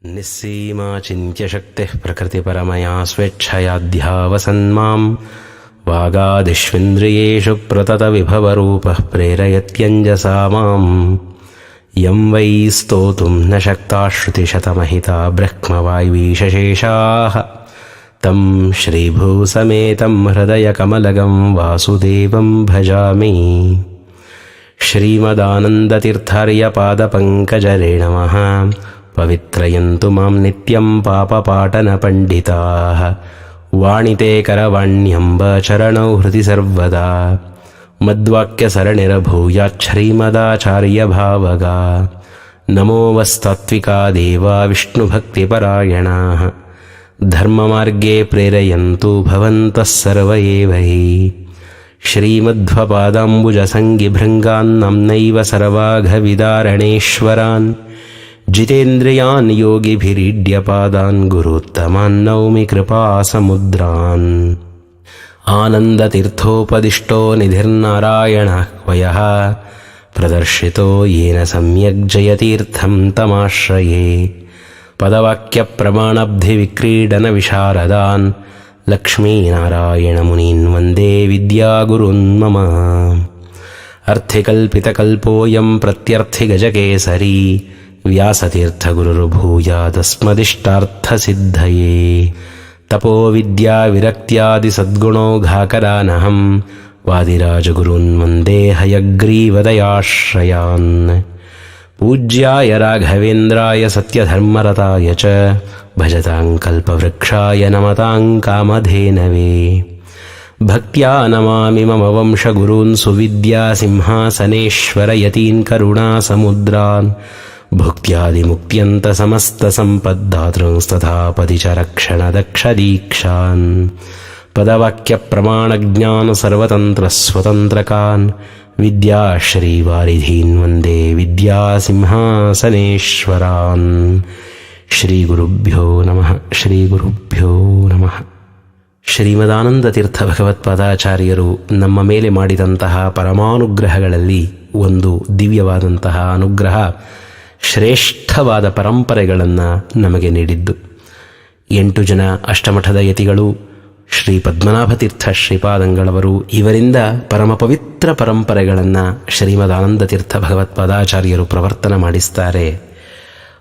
निस्सीमाचिन्त्यशक्तिः प्रकृतिपरमया स्वेच्छयाध्यावसन्मां वागादिष्विन्द्रियेषु प्रततविभवरूपः प्रेरयत्यञ्जसा माम् यं वै स्तोतुं न शक्ताः श्रुतिशतमहिता ब्रह्मवायुवीशेषाः तं श्रीभूसमेतं हृदयकमलगं वासुदेवं भजामि। श्रीमदानन्दतीर्थार्यपादपङ्कजरे नमः। पवित्रयन्तु मां नित्यं पापपाटनपण्डिताः वाणिते करवाण्यम्ब चरणौ हृदि सर्वदा मद्वाक्यसरणिरभूयाच्छ्रीमदाचार्यभावगा नमो वस्तात्विका देवा विष्णुभक्तिपरायणाः धर्ममार्गे प्रेरयन्तु भवन्तः सर्व एव हि। श्रीमध्वपादाम्बुजसङ्गिभृङ्गान्नाम्नैव सर्वाघविदारणेश्वरान् जितेन्द्रियान् योगिभिरीड्यपादान् गुरुत्तमान् नौमि कृपासमुद्रान्। आनन्दतीर्थोपदिष्टो निधिर्नारायणाह्वयः प्रदर्शितो येन सम्यग् जयतीर्थं तमाश्रये। पदवाक्यप्रमाणब्धिविक्रीडनविशारदान् लक्ष्मीनारायणमुनीन् वन्दे विद्यागुरून् मम। अर्थिकल्पितकल्पोऽयं प्रत्यर्थिगजकेसरी व्यासतीर्थगुरुर्भूयादस्मदिष्टार्थसिद्धये। तपोविद्याविरक्त्यादिसद्गुणौघाकरानहं वादिराजगुरून् वन्दे हयग्रीवदयाश्रयान्। पूज्याय राघवेन्द्राय सत्यधर्मरताय च भजतां कल्पवृक्षाय नमतां कामधेनवे। भक्त्या नमामि मम वंशगुरून् सुविद्यासिंहासनेश्वरयतीन् करुणासमुद्रान् भुक्त्यादिमुक्त्यन्तसमस्तसम्पद्दातॄंस्तथा पतिचरक्षणदक्षदीक्षान्। पदवाक्यप्रमाणज्ञानसर्वतन्त्रस्वतन्त्रकान् विद्याश्रीवारिधीन् वन्दे विद्यासिंहासनेश्वरान्। ಶ್ರೀಗುರುಭ್ಯೋ ನಮಃ. ಶ್ರೀಗುರುಭ್ಯೋ ನಮಃ. ಶ್ರೀಮದಾನಂದತೀರ್ಥ ಭಗವತ್ಪಾದಾಚಾರ್ಯರು ನಮ್ಮ ಮೇಲೆ ಮಾಡಿದಂತಹ ಪರಮಾನುಗ್ರಹಗಳಲ್ಲಿ ಒಂದು ದಿವ್ಯವಾದಂತಹ ಅನುಗ್ರಹ ಶ್ರೇಷ್ಠವಾದ ಪರಂಪರೆಗಳನ್ನು ನಮಗೆ ನೀಡಿದ್ದು. 8 ಜನ ಅಷ್ಟಮಠದ ಯತಿಗಳು ಶ್ರೀ ಪದ್ಮನಾಭತೀರ್ಥ ಶ್ರೀಪಾದಂಗಳವರು ಇವರಿಂದ ಪರಮ ಪವಿತ್ರ ಪರಂಪರೆಗಳನ್ನು ಶ್ರೀಮದಾನಂದತೀರ್ಥ ಭಗವತ್ಪಾದಾಚಾರ್ಯರು ಪ್ರವರ್ತನ ಮಾಡಿಸ್ತಾರೆ.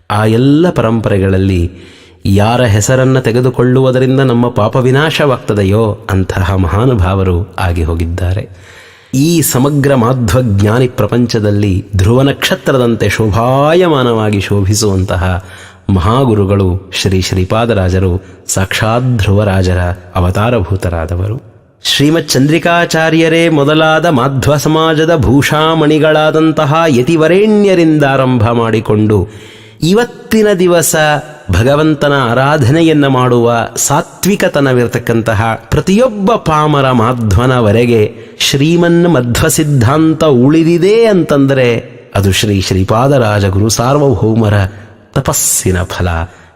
ಆ ಎಲ್ಲ ಪರಂಪರೆಗಳಲ್ಲಿ ಯಾರ ಹೆಸರನ್ನು ತೆಗೆದುಕೊಳ್ಳುವುದರಿಂದ ನಮ್ಮ ಪಾಪ ವಿನಾಶವಾಗ್ತದೆಯೋ ಅಂತಹ ಮಹಾನುಭಾವರು ಆಗಿ ಹೋಗಿದ್ದಾರೆ. ಈ ಸಮಗ್ರ ಮಾಧ್ವಜ್ಞಾನಿ ಪ್ರಪಂಚದಲ್ಲಿ ಧ್ರುವ ನಕ್ಷತ್ರದಂತೆ ಶೋಭಾಯಮಾನವಾಗಿ ಶೋಭಿಸುವಂತಹ ಮಹಾಗುರುಗಳು ಶ್ರೀ ಶ್ರೀಪಾದರಾಜರು, ಸಾಕ್ಷಾತ್ ಧ್ರುವರಾಜರ ಅವತಾರಭೂತರಾದವರು. ಶ್ರೀಮಚ್ಚಂದ್ರಿಕಾಚಾರ್ಯರೇ ಮೊದಲಾದ ಮಾಧ್ವ ಸಮಾಜದ ಭೂಷಾಮಣಿಗಳಾದಂತಹ ಯತಿವರೇಣ್ಯರಿಂದಾರಂಭ ಮಾಡಿಕೊಂಡು ಇವತ್ತಿನ ದಿವಸ ಭಗವಂತನ ಆರಾಧನೆಯನ್ನು ಮಾಡುವ ಸಾತ್ವಿಕತನವಿರತಕ್ಕಂತಹ ಪ್ರತಿಯೊಬ್ಬ ಪಾಮರ ಮಾಧ್ವನವರೆಗೆ ಶ್ರೀಮನ್ ಮಧ್ವ ಸಿದ್ಧಾಂತ ಉಳಿದಿದೆ ಅಂತಂದರೆ ಅದು ಶ್ರೀ ಶ್ರೀಪಾದರಾಜ ಗುರು ಸಾರ್ವಭೌಮರ ತಪಸ್ಸಿನ ಫಲ,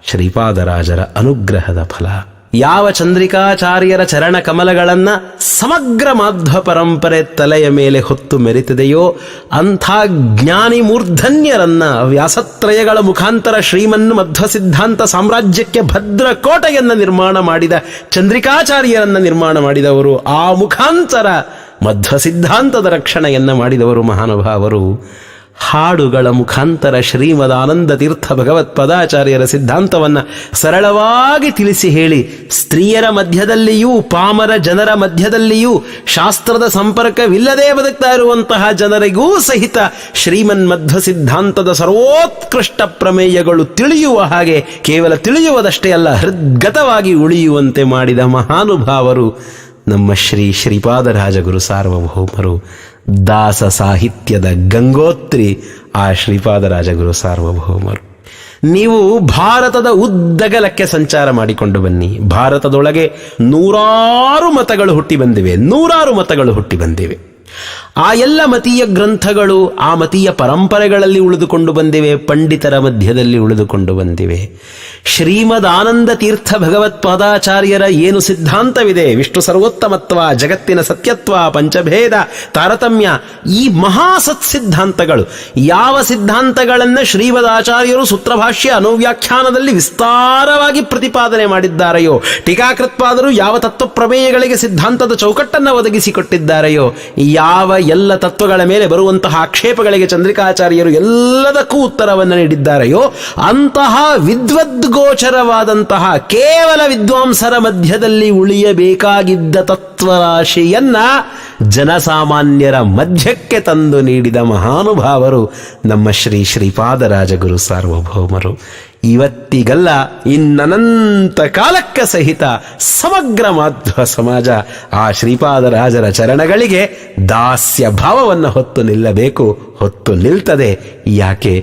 ಶ್ರೀಪಾದರಾಜರ ಅನುಗ್ರಹದ ಫಲ. ಯಾವ ಚಂದ್ರಿಕಾಚಾರ್ಯರ ಚರಣ ಕಮಲಗಳನ್ನು ಸಮಗ್ರ ಮಾಧ್ವ ಪರಂಪರೆ ತಲೆಯ ಮೇಲೆ ಹೊತ್ತು ಮೆರೆತಿದೆಯೋ ಅಂಥ ಜ್ಞಾನಿ ಮೂರ್ಧನ್ಯರನ್ನ ವ್ಯಾಸತ್ರಯಗಳ ಮುಖಾಂತರ ಶ್ರೀಮನ್ ಮಧ್ವ ಸಿದ್ಧಾಂತ ಸಾಮ್ರಾಜ್ಯಕ್ಕೆ ಭದ್ರ ಕೋಟೆಯನ್ನು ನಿರ್ಮಾಣ ಮಾಡಿದ ಚಂದ್ರಿಕಾಚಾರ್ಯರನ್ನ ನಿರ್ಮಾಣ ಮಾಡಿದವರು, ಆ ಮುಖಾಂತರ ಮಧ್ವ ಸಿದ್ಧಾಂತದ ರಕ್ಷಣೆಯನ್ನು ಮಾಡಿದವರು ಮಹಾನುಭಾವರು. ಹಾಡುಗಳ ಮುಖಾಂತರ ಶ್ರೀಮದಾನಂದ ತೀರ್ಥ ಭಗವತ್ಪಾದಾಚಾರ್ಯರ ಸಿದ್ಧಾಂತವನ್ನು ಸರಳವಾಗಿ ತಿಳಿಸಿ ಹೇಳಿ, ಸ್ತ್ರೀಯರ ಮಧ್ಯದಲ್ಲಿಯೂ ಪಾಮರ ಜನರ ಮಧ್ಯದಲ್ಲಿಯೂ ಶಾಸ್ತ್ರದ ಸಂಪರ್ಕವಿಲ್ಲದೆ ಬದುಕ್ತಾ ಇರುವಂತಹ ಜನರಿಗೂ ಸಹಿತ ಶ್ರೀಮನ್ ಮಧ್ವ ಸಿದ್ಧಾಂತದ ಸರ್ವೋತ್ಕೃಷ್ಟ ಪ್ರಮೇಯಗಳು ತಿಳಿಯುವ ಹಾಗೆ, ಕೇವಲ ತಿಳಿಯುವುದಷ್ಟೇ ಅಲ್ಲ ಹೃದ್ಗತವಾಗಿ ಉಳಿಯುವಂತೆ ಮಾಡಿದ ಮಹಾನುಭಾವರು ನಮ್ಮ ಶ್ರೀ ಶ್ರೀಪಾದರಾಜಗುರು ಸಾರ್ವಭೌಮರು. ದಾಸ ಸಾಹಿತ್ಯದ ಗಂಗೋತ್ರಿ ಆ ಶ್ರೀಪಾದರಾಜಗುರು ಸಾರ್ವಭೌಮರು. ನೀವು ಭಾರತದ ಉದ್ದಗಲಕ್ಕೆ ಸಂಚಾರ ಮಾಡಿಕೊಂಡು ಬನ್ನಿ. ಭಾರತದೊಳಗೆ ನೂರಾರು ಮತಗಳು ಹುಟ್ಟಿ ಬಂದಿವೆ. ಆ ಎಲ್ಲ ಮತೀಯ ಗ್ರಂಥಗಳು ಆ ಮತೀಯ ಪರಂಪರೆಗಳಲ್ಲಿ ಉಳಿದುಕೊಂಡು ಬಂದಿವೆ, ಪಂಡಿತರ ಮಧ್ಯದಲ್ಲಿ ಉಳಿದುಕೊಂಡು ಬಂದಿವೆ. ಶ್ರೀಮದ್ ಆನಂದ ತೀರ್ಥ ಭಗವತ್ಪಾದಾಚಾರ್ಯರ ಏನು ಸಿದ್ಧಾಂತವಿದೆ, ವಿಷ್ಣು ಸರ್ವೋತ್ತಮತ್ವ, ಜಗತ್ತಿನ ಸತ್ಯತ್ವ, ಪಂಚಭೇದ, ತಾರತಮ್ಯ, ಈ ಮಹಾಸತ್ ಸಿದ್ಧಾಂತಗಳು, ಯಾವ ಸಿದ್ಧಾಂತಗಳನ್ನು ಶ್ರೀಮದಾಚಾರ್ಯರು ಸೂತ್ರಭಾಷ್ಯ ಅನುವ್ಯಾಖ್ಯಾನದಲ್ಲಿ ವಿಸ್ತಾರವಾಗಿ ಪ್ರತಿಪಾದನೆ ಮಾಡಿದ್ದಾರೆಯೋ, ಟೀಕಾಕೃತ್ಪಾದರು ಯಾವ ತತ್ವ ಪ್ರಮೇಯಗಳಿಗೆ ಸಿದ್ಧಾಂತದ ಚೌಕಟ್ಟನ್ನು ಒದಗಿಸಿಕೊಟ್ಟಿದ್ದಾರೆಯೋ, ಯಾವ ಎಲ್ಲ ತತ್ವಗಳ ಮೇಲೆ ಬರುವಂತಹ ಆಕ್ಷೇಪಗಳಿಗೆ ಚಂದ್ರಿಕಾಚಾರ್ಯರು ಎಲ್ಲದಕ್ಕೂ ಉತ್ತರವನ್ನು ನೀಡಿದ್ದಾರೆಯೋ, ಅಂತಹ ವಿದ್ವದ್ಗೋಚರವಾದಂತಹ ಕೇವಲ ವಿದ್ವಾಂಸರ ಮಧ್ಯದಲ್ಲಿ ಉಳಿಯಬೇಕಾಗಿದ್ದ ತತ್ವರಾಶಿಯನ್ನ ಜನಸಾಮಾನ್ಯರ ಮಧ್ಯಕ್ಕೆ ತಂದು ನೀಡಿದ ಮಹಾನುಭಾವರು ನಮ್ಮ ಶ್ರೀ ಶ್ರೀಪಾದರಾಜಗುರು ಸಾರ್ವಭೌಮರು. ಇವತ್ತಿಗಲ್ಲ, ಇನ್ನನಂತ ಕಾಲಕ್ಕೆ ಸಹಿತ ಸಮಗ್ರ ಮಾಧ್ವ ಸಮಾಜ ಆ ಶ್ರೀಪಾದರಾಜರ ಚರಣಗಳಿಗೆ ದಾಸ್ಯ ಭಾವವನ್ನು ಹೊತ್ತು ನಿಲ್ಲಬೇಕು, ಹೊತ್ತು ನಿಲ್ತದೆ. ಯಾಕೆ?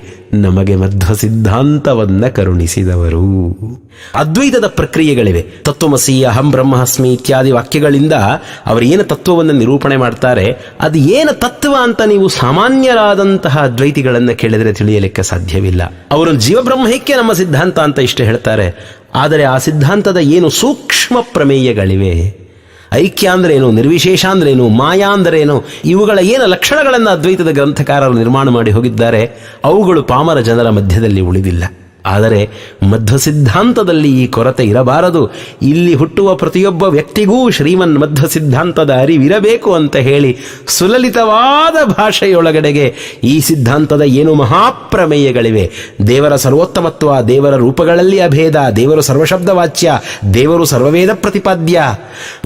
ನಮಗೆ ಮಧ್ವ ಸಿದ್ಧಾಂತವನ್ನ ಕರುಣಿಸಿದವರು. ಅದ್ವೈತದ ಪ್ರಕ್ರಿಯೆಗಳಿವೆ. ತತ್ವಮಸಿ, ಅಹಂ ಬ್ರಹ್ಮಾಸ್ಮಿ ಇತ್ಯಾದಿ ವಾಕ್ಯಗಳಿಂದ ಅವರೇನು ತತ್ವವನ್ನು ನಿರೂಪಣೆ ಮಾಡ್ತಾರೆ, ಅದು ಏನು ತತ್ವ ಅಂತ ನೀವು ಸಾಮಾನ್ಯರಾದಂತಹ ಅದ್ವೈತಿಗಳನ್ನು ಕೇಳಿದರೆ ತಿಳಿಯಲಿಕ್ಕೆ ಸಾಧ್ಯವಿಲ್ಲ. ಅವರು ಜೀವಬ್ರಹ್ಮೈಕ್ಯ ನಮ್ಮ ಸಿದ್ಧಾಂತ ಅಂತ ಇಷ್ಟೇ ಹೇಳ್ತಾರೆ. ಆದರೆ ಆ ಸಿದ್ಧಾಂತದ ಏನು ಸೂಕ್ಷ್ಮ ಪ್ರಮೇಯಗಳಿವೆ, ಐಕ್ಯ ಅಂದ್ರೇನು, ನಿರ್ವಿಶೇಷ ಅಂದ್ರೇನು, ಮಾಯಾ ಅಂದ್ರೇನು, ಇವುಗಳ ಏನು ಲಕ್ಷಣಗಳನ್ನು ಅದ್ವೈತದ ಗ್ರಂಥಕಾರರು ನಿರ್ಮಾಣ ಮಾಡಿ ಹೋಗಿದ್ದಾರೆ, ಅವುಗಳು ಪಾಮರ ಜನರ ಮಧ್ಯದಲ್ಲಿ ಉಳಿದಿಲ್ಲ. ಆದರೆ ಮಧ್ವ ಸಿದ್ಧಾಂತದಲ್ಲಿ ಈ ಕೊರತೆ ಇರಬಾರದು. ಇಲ್ಲಿ ಹುಟ್ಟುವ ಪ್ರತಿಯೊಬ್ಬ ವ್ಯಕ್ತಿಗೂ ಶ್ರೀಮನ್ ಮಧ್ವ ಸಿದ್ಧಾಂತದ ಅರಿವಿರಬೇಕು ಅಂತ ಹೇಳಿ ಸುಲಲಿತವಾದ ಭಾಷೆಯೊಳಗಡೆಗೆ ಈ ಸಿದ್ಧಾಂತದ ಏನು ಮಹಾಪ್ರಮೇಯಗಳಿವೆ, ದೇವರ ಸರ್ವೋತ್ತಮತ್ವ, ದೇವರ ರೂಪಗಳಲ್ಲಿ ಅಭೇದ, ದೇವರು ಸರ್ವಶಬ್ದವಾಚ್ಯ, ದೇವರು ಸರ್ವವೇದ ಪ್ರತಿಪಾದ್ಯ,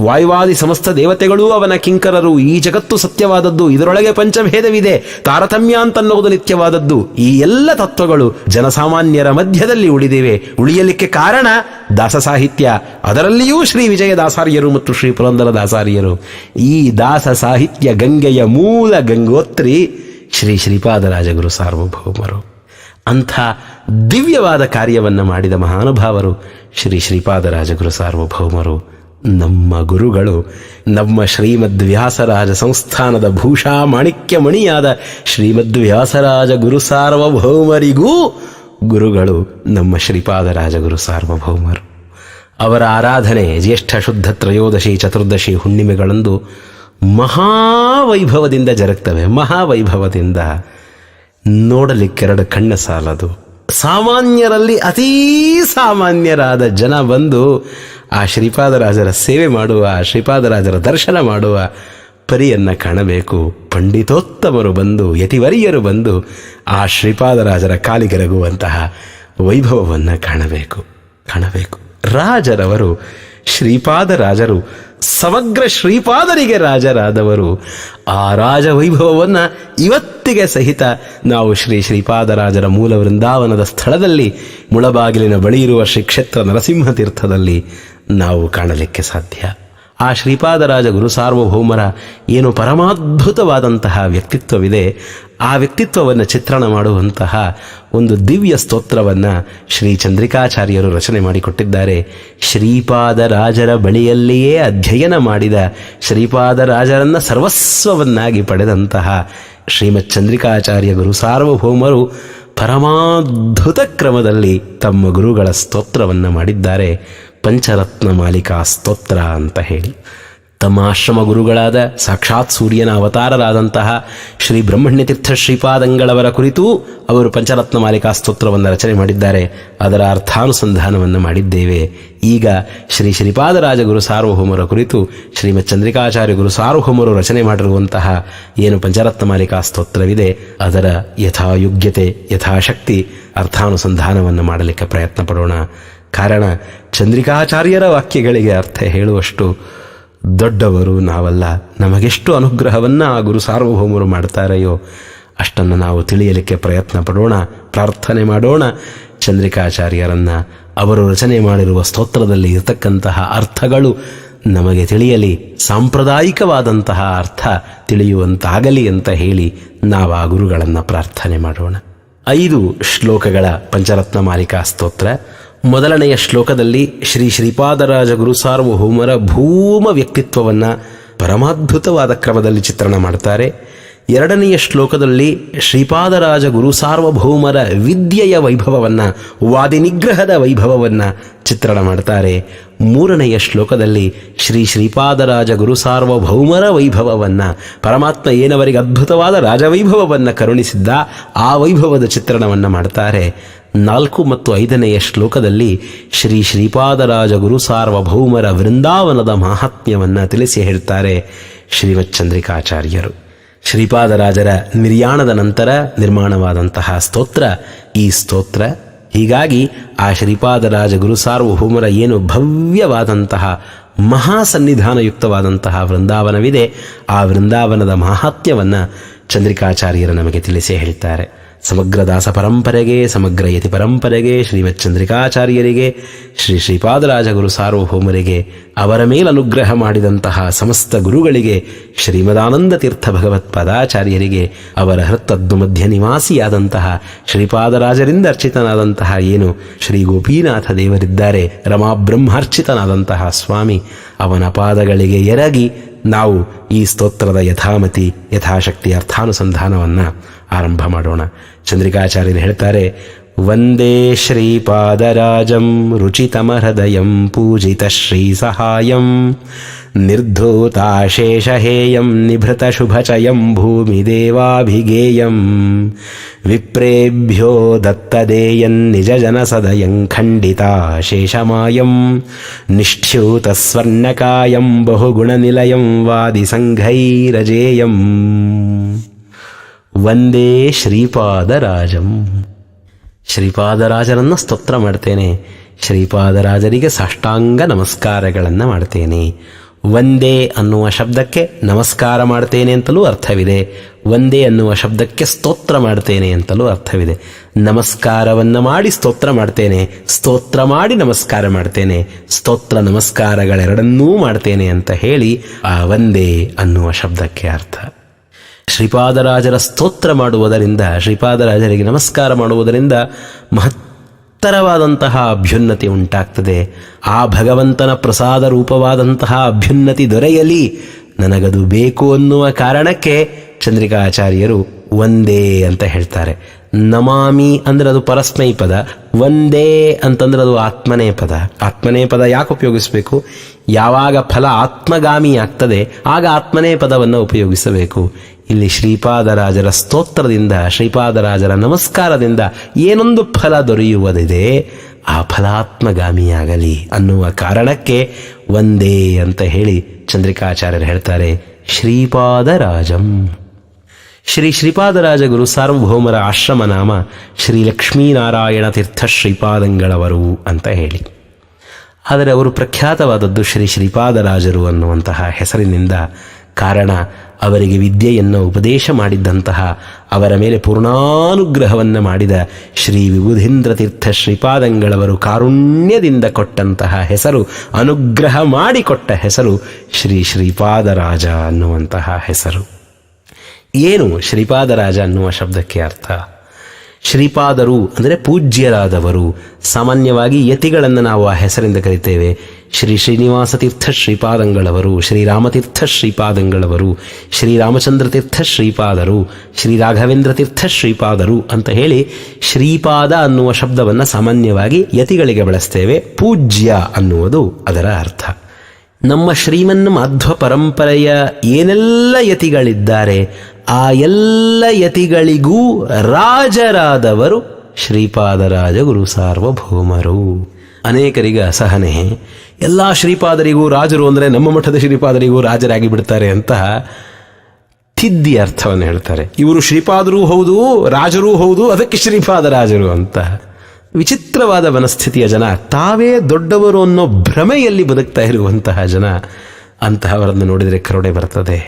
ವಾಯುವಾದಿ ಸಮಸ್ತ ದೇವತೆಗಳೂ ಅವನ ಕಿಂಕರರು, ಈ ಜಗತ್ತು ಸತ್ಯವಾದದ್ದು, ಇದರೊಳಗೆ ಪಂಚಭೇದವಿದೆ, ತಾರತಮ್ಯ ಅಂತನ್ನುವುದು ನಿತ್ಯವಾದದ್ದು, ಈ ಎಲ್ಲ ತತ್ವಗಳು ಜನಸಾಮಾನ್ಯರ ಮಧ್ಯದಲ್ಲಿ ಉಳಿದಿವೆ. ಉಳಿಯಲಿಕ್ಕೆ ಕಾರಣ ದಾಸ ಸಾಹಿತ್ಯ, ಅದರಲ್ಲಿಯೂ ಶ್ರೀ ವಿಜಯದಾಸಾರ್ಯರು ಮತ್ತು ಶ್ರೀ ಪುರಂದರದಾಸಾರ್ಯರು. ಈ ದಾಸ ಸಾಹಿತ್ಯ ಗಂಗೆಯ ಮೂಲ ಗಂಗೋತ್ರಿ ಶ್ರೀ ಶ್ರೀಪಾದರಾಜಗುರು ಸಾರ್ವಭೌಮರು. ಅಂಥ ದಿವ್ಯವಾದ ಕಾರ್ಯವನ್ನು ಮಾಡಿದ ಮಹಾನುಭಾವರು ಶ್ರೀ ಶ್ರೀಪಾದರಾಜಗುರು ಸಾರ್ವಭೌಮರು. ನಮ್ಮ ಗುರುಗಳು, ನಮ್ಮ ಶ್ರೀಮದ್ವ್ಯಾಸರಾಜ ಸಂಸ್ಥಾನದ ಭೂಷಾ ಮಾಣಿಕ್ಯ ಮಣಿಯಾದ ಶ್ರೀಮದ್ವ್ಯಾಸರಾಜ ಗುರು ಸಾರ್ವಭೌಮರಿಗೂ ಗುರುಗಳು ನಮ್ಮ ಶ್ರೀಪಾದರಾಜಗುರು ಸಾರ್ವಭೌಮರು. ಅವರ ಆರಾಧನೆ ಜ್ಯೇಷ್ಠ ಶುದ್ಧ ತ್ರಯೋದಶಿ, ಚತುರ್ದಶಿ ಹುಣ್ಣಿಮೆಗಳಂದು ಮಹಾವೈಭವದಿಂದ ಜರುಗ್ತವೆ. ಮಹಾವೈಭವದಿಂದ ನೋಡಲಿಕ್ಕೆರಡು ಕಣ್ಣ ಸಾಲದು. ಸಾಮಾನ್ಯರಲ್ಲಿ ಅತೀ ಸಾಮಾನ್ಯರಾದ ಜನ ಬಂದು ಆ ಶ್ರೀಪಾದರಾಜರ ಸೇವೆ ಮಾಡುವ, ಶ್ರೀಪಾದರಾಜರ ದರ್ಶನ ಮಾಡುವ ಪರಿಯನ್ನು ಕಾಣಬೇಕು. ಪಂಡಿತೋತ್ತಮರು ಬಂದು, ಯತಿವರಿಯರು ಬಂದು ಆ ಶ್ರೀಪಾದರಾಜರ ಕಾಲಿಗೆರಗುವಂತಹ ವೈಭವವನ್ನು ಕಾಣಬೇಕು. ರಾಜರವರು, ಶ್ರೀಪಾದರಾಜರು, ಸಮಗ್ರ ಶ್ರೀಪಾದರಿಗೆ ರಾಜರಾದವರು. ಆ ರಾಜವೈಭವವನ್ನು ಇವತ್ತಿಗೆ ಸಹಿತ ನಾವು ಶ್ರೀ ಶ್ರೀಪಾದರಾಜರ ಮೂಲ ವೃಂದಾವನದ ಸ್ಥಳದಲ್ಲಿ, ಮುಳಬಾಗಿಲಿನ ಬಳಿ ಇರುವ ಶ್ರೀ ಕ್ಷೇತ್ರ ನರಸಿಂಹತೀರ್ಥದಲ್ಲಿ ನಾವು ಕಾಣಲಿಕ್ಕೆ ಸಾಧ್ಯ. ಆ ಶ್ರೀಪಾದರಾಜ ಗುರು ಸಾರ್ವಭೌಮರ ಏನು ಪರಮಾದ್ಭುತವಾದಂತಹ ವ್ಯಕ್ತಿತ್ವವಿದೆ, ಆ ವ್ಯಕ್ತಿತ್ವವನ್ನು ಚಿತ್ರಣ ಮಾಡುವಂತಹ ಒಂದು ದಿವ್ಯ ಸ್ತೋತ್ರವನ್ನು ಶ್ರೀ ಚಂದ್ರಿಕಾಚಾರ್ಯರು ರಚನೆ ಮಾಡಿಕೊಟ್ಟಿದ್ದಾರೆ. ಶ್ರೀಪಾದರಾಜರ ಬಳಿಯಲ್ಲಿಯೇ ಅಧ್ಯಯನ ಮಾಡಿದ, ಶ್ರೀಪಾದರಾಜರನ್ನು ಸರ್ವಸ್ವವನ್ನಾಗಿ ಪಡೆದಂತಹ ಶ್ರೀಮತ್ ಚಂದ್ರಿಕಾಚಾರ್ಯ ಗುರು ಸಾರ್ವಭೌಮರು ಪರಮಾದ್ಭುತ ಕ್ರಮದಲ್ಲಿ ತಮ್ಮ ಗುರುಗಳ ಸ್ತೋತ್ರವನ್ನು ಮಾಡಿದ್ದಾರೆ. ಪಂಚರತ್ನ ಮಾಲಿಕಾ ಸ್ತೋತ್ರ ಅಂತ ಹೇಳಿ ತಮ್ಮ ಆಶ್ರಮ ಗುರುಗಳಾದ ಸಾಕ್ಷಾತ್ ಸೂರ್ಯನ ಅವತಾರರಾದಂತಹ ಶ್ರೀ ಬ್ರಹ್ಮಣ್ಯತೀರ್ಥ ಶ್ರೀಪಾದಂಗಳವರ ಕುರಿತು ಅವರು ಪಂಚರತ್ನ ಮಾಲಿಕಾ ಸ್ತೋತ್ರವನ್ನು ರಚನೆ ಮಾಡಿದ್ದಾರೆ. ಅದರ ಅರ್ಥಾನುಸಂಧಾನವನ್ನು ಮಾಡಿದ್ದೇವೆ. ಈಗ ಶ್ರೀ ಶ್ರೀಪಾದರಾಜ ಗುರು ಸಾರ್ವಭೌಮರ ಕುರಿತು ಶ್ರೀಮತ್ ಚಂದ್ರಿಕಾಚಾರ್ಯ ಗುರು ಸಾರ್ವಭೌಮರು ರಚನೆ ಮಾಡಿರುವಂತಹ ಏನು ಪಂಚರತ್ನ ಮಾಲಿಕಾ ಸ್ತೋತ್ರವಿದೆ, ಅದರ ಯಥಾಯೋಗ್ಯತೆ, ಯಥಾಶಕ್ತಿ ಅರ್ಥಾನುಸಂಧಾನವನ್ನು ಮಾಡಲಿಕ್ಕೆ ಪ್ರಯತ್ನ ಪಡೋಣ. ಕಾರಣ ಚಂದ್ರಿಕಾಚಾರ್ಯರ ವಾಕ್ಯಗಳಿಗೆ ಅರ್ಥ ಹೇಳುವಷ್ಟು ದೊಡ್ಡವರು ನಾವಲ್ಲ. ನಮಗೆಷ್ಟು ಅನುಗ್ರಹವನ್ನು ಆ ಗುರು ಸಾರ್ವಭೌಮರು ಮಾಡ್ತಾರೆಯೋ ಅಷ್ಟನ್ನು ನಾವು ತಿಳಿಯಲಿಕ್ಕೆ ಪ್ರಯತ್ನ ಪಡೋಣ, ಪ್ರಾರ್ಥನೆ ಮಾಡೋಣ. ಚಂದ್ರಿಕಾಚಾರ್ಯರನ್ನು ಅವರು ರಚನೆ ಮಾಡಿರುವ ಸ್ತೋತ್ರದಲ್ಲಿ ಇರತಕ್ಕಂತಹ ಅರ್ಥಗಳು ನಮಗೆ ತಿಳಿಯಲಿ, ಸಾಂಪ್ರದಾಯಿಕವಾದಂತಹ ಅರ್ಥ ತಿಳಿಯುವಂತಾಗಲಿ ಅಂತ ಹೇಳಿ ನಾವು ಆ ಗುರುಗಳನ್ನು ಪ್ರಾರ್ಥನೆ ಮಾಡೋಣ. 5 ಶ್ಲೋಕಗಳ ಪಂಚರತ್ನ ಮಾಲಿಕಾ ಸ್ತೋತ್ರ. ಮೊದಲನೆಯ ಶ್ಲೋಕದಲ್ಲಿ ಶ್ರೀ ಶ್ರೀಪಾದರಾಜ ಗುರು ಸಾರ್ವಭೌಮರ ಭೂಮ ವ್ಯಕ್ತಿತ್ವವನ್ನು ಪರಮಾದ್ಭುತವಾದ ಕ್ರಮದಲ್ಲಿ ಚಿತ್ರಣ ಮಾಡ್ತಾರೆ. 2ನೆಯ ಶ್ಲೋಕದಲ್ಲಿ ಶ್ರೀಪಾದರಾಜ ಗುರು ಸಾರ್ವಭೌಮರ ವಿದ್ಯೆಯ ವೈಭವವನ್ನು, ವಾದಿನಿಗ್ರಹದ ವೈಭವವನ್ನು ಚಿತ್ರಣ ಮಾಡ್ತಾರೆ. 3ನೆಯ ಶ್ಲೋಕದಲ್ಲಿ ಶ್ರೀಪಾದರಾಜ ಗುರು ಸಾರ್ವಭೌಮರ ವೈಭವವನ್ನು, ಪರಮಾತ್ಮ ಏನವರಿಗೆ ಅದ್ಭುತವಾದ ರಾಜವೈಭವವನ್ನು ಕರುಣಿಸಿದ್ದ ಆ ವೈಭವದ ಚಿತ್ರಣವನ್ನು ಮಾಡ್ತಾರೆ. 4 ಮತ್ತು 5ನೆಯ ಶ್ಲೋಕದಲ್ಲಿ ಶ್ರೀಪಾದರಾಜ ಗುರು ಸಾರ್ವಭೌಮರ ವೃಂದಾವನದ ಮಾಹಾತ್ಮ್ಯವನ್ನು ತಿಳಿಸಿ ಹೇಳ್ತಾರೆ ಶ್ರೀಮಚ್ಚಂದ್ರಿಕಾಚಾರ್ಯರು. ಶ್ರೀಪಾದರಾಜರ ನಿರ್ಯಾಣದ ನಂತರ ನಿರ್ಮಾಣವಾದಂತಹ ಸ್ತೋತ್ರ ಈ ಸ್ತೋತ್ರ. ಹೀಗಾಗಿ ಆ ಶ್ರೀಪಾದರಾಜ ಗುರು ಸಾರ್ವಭೌಮರ ಏನು ಭವ್ಯವಾದಂತಹ ಮಹಾಸನ್ನಿಧಾನಯುಕ್ತವಾದಂತಹ ವೃಂದಾವನವಿದೆ, ಆ ವೃಂದಾವನದ ಮಾಹಾತ್ಮ್ಯವನ್ನು ಚಂದ್ರಿಕಾಚಾರ್ಯರು ನಮಗೆ ತಿಳಿಸಿ ಹೇಳ್ತಾರೆ. ಸಮಗ್ರ ದಾಸ ಪರಂಪರೆಗೆ, ಸಮಗ್ರ ಯತಿ ಪರಂಪರೆಗೆ, ಶ್ರೀಮಚ್ಚಂದ್ರಿಕಾಚಾರ್ಯರಿಗೆ, ಶ್ರೀಪಾದರಾಜ ಗುರು ಸಾರ್ವಭೌಮರಿಗೆ, ಅವರ ಮೇಲೆ ಅನುಗ್ರಹ ಮಾಡಿದಂತಹ ಸಮಸ್ತ ಗುರುಗಳಿಗೆ, ಶ್ರೀಮದಾನಂದ ತೀರ್ಥ ಭಗವತ್ಪಾದಾಚಾರ್ಯರಿಗೆ, ಅವರ ಹೃತ್ತದ್ಮ ಮಧ್ಯ ನಿವಾಸಿಯಾದಂತಹ ಶ್ರೀಪಾದರಾಜರಿಂದ ಅರ್ಚಿತನಾದಂತಹ ಏನು ಶ್ರೀ ಗೋಪೀನಾಥ ದೇವರಿದ್ದಾರೆ, ರಮಾಬ್ರಹ್ಮಾರ್ಚಿತನಾದಂತಹ ಸ್ವಾಮಿ, ಅವನ ಪಾದಗಳಿಗೆ ಎರಗಿ ನಾವು ಈ ಸ್ತೋತ್ರದ ಯಥಾಮತಿ ಯಥಾಶಕ್ತಿ ಅರ್ಥಾನುಸಂಧಾನವನ್ನು ಆರಂಭ ಮಾಡೋಣ. ಚಂದ್ರಿಕಾಚಾರ್ಯರು ಹೇಳ್ತಾರೆ, ವಂದೇ ಶ್ರೀಪಾದರಾಜಂ ರುಚಿತಮಹೃದಯಂ ಪೂಜಿತ ಶ್ರೀ ಸಹಾಯಂ ನಿರ್ಧೂತಾಶೇಷಹೇಯಂ ನಿಭೃತ ಶುಭಚಯಂ ಭೂಮಿದೇವಾಭಿಗೇಯಂ ವಿಪ್ರೇಭ್ಯೋ ದತ್ತದೇಯನ್ ನಿಜ ಜನ ಸದಯಂ ಖಂಡಿತಾಶೇಷಮಾಯಂ ನಿಷ್ಠ್ಯೂತ ಸ್ವರ್ಣಕಾಯಂ ಬಹುಗುಣನಿಲಯಂ ವಾದಿಸಂಘೈರಜೇಯಂ. ವಂದೇ ಶ್ರೀಪಾದರಾಜಂ. ಶ್ರೀಪಾದರಾಜರನ್ನು ಸ್ತೋತ್ರ ಮಾಡ್ತೇನೆ, ಶ್ರೀಪಾದರಾಜರಿಗೆ ಸಾಷ್ಟಾಂಗ ನಮಸ್ಕಾರಗಳನ್ನು ಮಾಡ್ತೇನೆ. ವಂದೇ ಅನ್ನುವ ಶಬ್ದಕ್ಕೆ ನಮಸ್ಕಾರ ಮಾಡ್ತೇನೆ ಅಂತಲೂ ಅರ್ಥವಿದೆ, ವಂದೇ ಅನ್ನುವ ಶಬ್ದಕ್ಕೆ ಸ್ತೋತ್ರ ಮಾಡ್ತೇನೆ ಅಂತಲೂ ಅರ್ಥವಿದೆ. ನಮಸ್ಕಾರವನ್ನು ಮಾಡಿ ಸ್ತೋತ್ರ ಮಾಡ್ತೇನೆ, ಸ್ತೋತ್ರ ಮಾಡಿ ನಮಸ್ಕಾರ ಮಾಡ್ತೇನೆ, ಸ್ತೋತ್ರ ನಮಸ್ಕಾರಗಳೆರಡನ್ನೂ ಮಾಡ್ತೇನೆ ಅಂತ ಹೇಳಿ ಆ ವಂದೇ ಅನ್ನುವ ಶಬ್ದಕ್ಕೆ ಅರ್ಥ. ಶ್ರೀಪಾದರಾಜರ ಸ್ತೋತ್ರ ಮಾಡುವುದರಿಂದ, ಶ್ರೀಪಾದರಾಜರಿಗೆ ನಮಸ್ಕಾರ ಮಾಡುವುದರಿಂದ ಮಹತ್ತರವಾದಂತಹ ಅಭ್ಯುನ್ನತಿ ಉಂಟಾಗ್ತದೆ. ಆ ಭಗವಂತನ ಪ್ರಸಾದ ರೂಪವಾದಂತಹ ಅಭ್ಯುನ್ನತಿ ದೊರೆಯಲಿ, ನನಗದು ಬೇಕು ಅನ್ನುವ ಕಾರಣಕ್ಕೆ ಚಂದ್ರಿಕಾಚಾರ್ಯರು ಒಂದೇ ಅಂತ ಹೇಳ್ತಾರೆ. ನಮಾಮಿ ಅಂದ್ರೆ ಅದು ಪರಸ್ಮೈ ಪದ, ಒಂದೇ ಅಂತಂದ್ರೆ ಅದು ಆತ್ಮನೇ ಪದ. ಆತ್ಮನೇ ಪದ ಯಾಕೆ ಉಪಯೋಗಿಸಬೇಕು? ಯಾವಾಗ ಫಲ ಆತ್ಮಗಾಮಿ ಆಗ್ತದೆ ಆಗ ಆತ್ಮನೇ ಪದವನ್ನು ಉಪಯೋಗಿಸಬೇಕು. ಇಲ್ಲಿ ಶ್ರೀಪಾದರಾಜರ ಸ್ತೋತ್ರದಿಂದ, ಶ್ರೀಪಾದರಾಜರ ನಮಸ್ಕಾರದಿಂದ ಏನೊಂದು ಫಲ ದೊರೆಯುವುದಿದೆ, ಆ ಫಲಾತ್ಮಗಾಮಿಯಾಗಲಿ ಅನ್ನುವ ಕಾರಣಕ್ಕೆ ಒಂದೇ ಅಂತ ಹೇಳಿ ಚಂದ್ರಿಕಾಚಾರ್ಯರು ಹೇಳ್ತಾರೆ ಶ್ರೀಪಾದರಾಜಂ. ಶ್ರೀಪಾದರಾಜ ಗುರು ಸಾರ್ವಭೌಮರ ಆಶ್ರಮ ನಾಮ ಶ್ರೀ ಲಕ್ಷ್ಮೀನಾರಾಯಣ ತೀರ್ಥ ಶ್ರೀಪಾದಂಗಳವರು ಅಂತ ಹೇಳಿ. ಆದರೆ ಅವರು ಪ್ರಖ್ಯಾತವಾದದ್ದು ಶ್ರೀಪಾದರಾಜರು ಅನ್ನುವಂತಹ ಹೆಸರಿನಿಂದ. ಕಾರಣ, ಅವರಿಗೆ ವಿದ್ಯೆಯನ್ನು ಉಪದೇಶ ಮಾಡಿದ್ದಂತಹ, ಅವರ ಮೇಲೆ ಪೂರ್ಣಾನುಗ್ರಹವನ್ನು ಮಾಡಿದ ಶ್ರೀ ವಿಬುಧೇಂದ್ರ ತೀರ್ಥ ಶ್ರೀಪಾದಂಗಳವರು ಕಾರುಣ್ಯದಿಂದ ಕೊಟ್ಟಂತಹ ಹೆಸರು, ಅನುಗ್ರಹ ಮಾಡಿಕೊಟ್ಟ ಹೆಸರು ಶ್ರೀಪಾದರಾಜ ಅನ್ನುವಂತಹ ಹೆಸರು. ಏನು ಶ್ರೀಪಾದರಾಜ ಅನ್ನುವ ಶಬ್ದಕ್ಕೆ ಅರ್ಥ? ಶ್ರೀಪಾದರು ಅಂದರೆ ಪೂಜ್ಯರಾದವರು. ಸಾಮಾನ್ಯವಾಗಿ ಯತಿಗಳನ್ನು ನಾವು ಆ ಹೆಸರಿಂದ ಕರಿತೇವೆ. ಶ್ರೀನಿವಾಸ ತೀರ್ಥ ಶ್ರೀಪಾದಂಗಳವರು, ಶ್ರೀರಾಮತೀರ್ಥ ಶ್ರೀಪಾದಂಗಳವರು, ಶ್ರೀರಾಮಚಂದ್ರ ತೀರ್ಥ ಶ್ರೀಪಾದರು, ಶ್ರೀರಾಘವೇಂದ್ರ ತೀರ್ಥ ಶ್ರೀಪಾದರು ಅಂತ ಹೇಳಿ ಶ್ರೀಪಾದ ಅನ್ನುವ ಶಬ್ದವನ್ನು ಸಾಮಾನ್ಯವಾಗಿ ಯತಿಗಳಿಗೆ ಬಳಸ್ತೇವೆ. ಪೂಜ್ಯ ಅನ್ನುವುದು ಅದರ ಅರ್ಥ. ನಮ್ಮ ಶ್ರೀಮನ್ ಮಾಧ್ವ ಪರಂಪರೆಯ ಏನೆಲ್ಲ ಯತಿಗಳಿದ್ದಾರೆ ಆ ಎಲ್ಲ ಯತಿಗಳಿಗೂ ರಾಜರಾದವರು ಶ್ರೀಪಾದರಾಜ ಗುರು ಸಾರ್ವಭೌಮರು. ಅನೇಕರಿಗೆ ಅಸಹನೆ, ಎಲ್ಲ ಶ್ರೀಪಾದರಿಗೂ ರಾಜರು ಅಂದರೆ ನಮ್ಮ ಮಠದ ಶ್ರೀಪಾದರಿಗೂ ರಾಜರಾಗಿ ಬಿಡ್ತಾರೆ ಅಂತ ತಿದ್ದಿ ಅರ್ಥವನ್ನು ಹೇಳ್ತಾರೆ. ಇವರು ಶ್ರೀಪಾದರೂ ಹೌದು, ರಾಜರೂ ಹೌದು, ಅದಕ್ಕೆ ಶ್ರೀಪಾದರಾಜರು ಅಂತ. ವಿಚಿತ್ರವಾದ ಮನಸ್ಥಿತಿಯ ಜನ, ತಾವೇ ದೊಡ್ಡವರು ಅನ್ನೋ ಭ್ರಮೆಯಲ್ಲಿ ಬದುಕ್ತಾ ಇರುವಂತಹ ಜನ, ಅಂತಹವರನ್ನು ನೋಡಿದರೆ ಕರುಣೆ ಬರ್ತದೆ.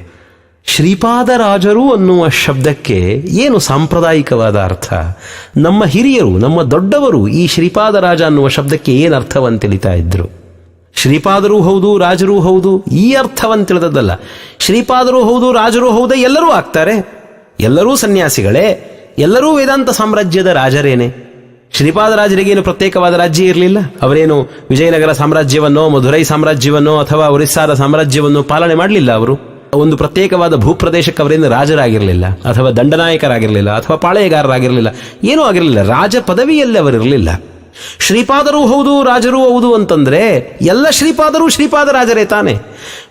ಶ್ರೀಪಾದರಾಜರು ಅನ್ನುವ ಶಬ್ದಕ್ಕೆ ಏನು ಸಾಂಪ್ರದಾಯಿಕವಾದ ಅರ್ಥ? ನಮ್ಮ ಹಿರಿಯರು, ನಮ್ಮ ದೊಡ್ಡವರು ಈ ಶ್ರೀಪಾದರಾಜ ಅನ್ನುವ ಶಬ್ದಕ್ಕೆ ಏನು ಅರ್ಥವನ್ನು ತಿಳಿತಾ ಇದ್ರು? ಶ್ರೀಪಾದರೂ ಹೌದು, ರಾಜರೂ ಹೌದು ಈ ಅರ್ಥವನ್ನು ತಿಳಿದದ್ದಲ್ಲ. ಶ್ರೀಪಾದರೂ ಹೌದು, ರಾಜರೂ ಹೌದೇ, ಎಲ್ಲರೂ ಆಗ್ತಾರೆ, ಎಲ್ಲರೂ ಸನ್ಯಾಸಿಗಳೇ, ಎಲ್ಲರೂ ವೇದಾಂತ ಸಾಮ್ರಾಜ್ಯದ ರಾಜರೇನೆ. ಶ್ರೀಪಾದರಾಜರಿಗೇನು ಪ್ರತ್ಯೇಕವಾದ ರಾಜ್ಯ ಇರಲಿಲ್ಲ. ಅವರೇನು ವಿಜಯನಗರ ಸಾಮ್ರಾಜ್ಯವನ್ನೋ ಮಧುರೈ ಸಾಮ್ರಾಜ್ಯವನ್ನೋ ಅಥವಾ ಒರಿಸ್ಸಾದ ಸಾಮ್ರಾಜ್ಯವನ್ನೋ ಪಾಲನೆ ಮಾಡಲಿಲ್ಲ. ಅವರು ಒಂದು ಪ್ರತ್ಯೇಕವಾದ ಭೂಪ್ರದೇಶಕ್ಕೆ ಅವರೇನು ರಾಜರಾಗಿರಲಿಲ್ಲ ಅಥವಾ ದಂಡನಾಯಕರಾಗಿರಲಿಲ್ಲ ಅಥವಾ ಪಾಳೆಯಗಾರರಾಗಿರಲಿಲ್ಲ, ಏನೂ ಆಗಿರಲಿಲ್ಲ. ರಾಜ ಪದವಿಯಲ್ಲಿ ಅವರಿರಲಿಲ್ಲ. ಶ್ರೀಪಾದರೂ ಹೌದು ರಾಜರೂ ಹೌದು ಅಂತಂದ್ರೆ ಎಲ್ಲ ಶ್ರೀಪಾದರೂ ಶ್ರೀಪಾದರಾಜರೇ ತಾನೆ.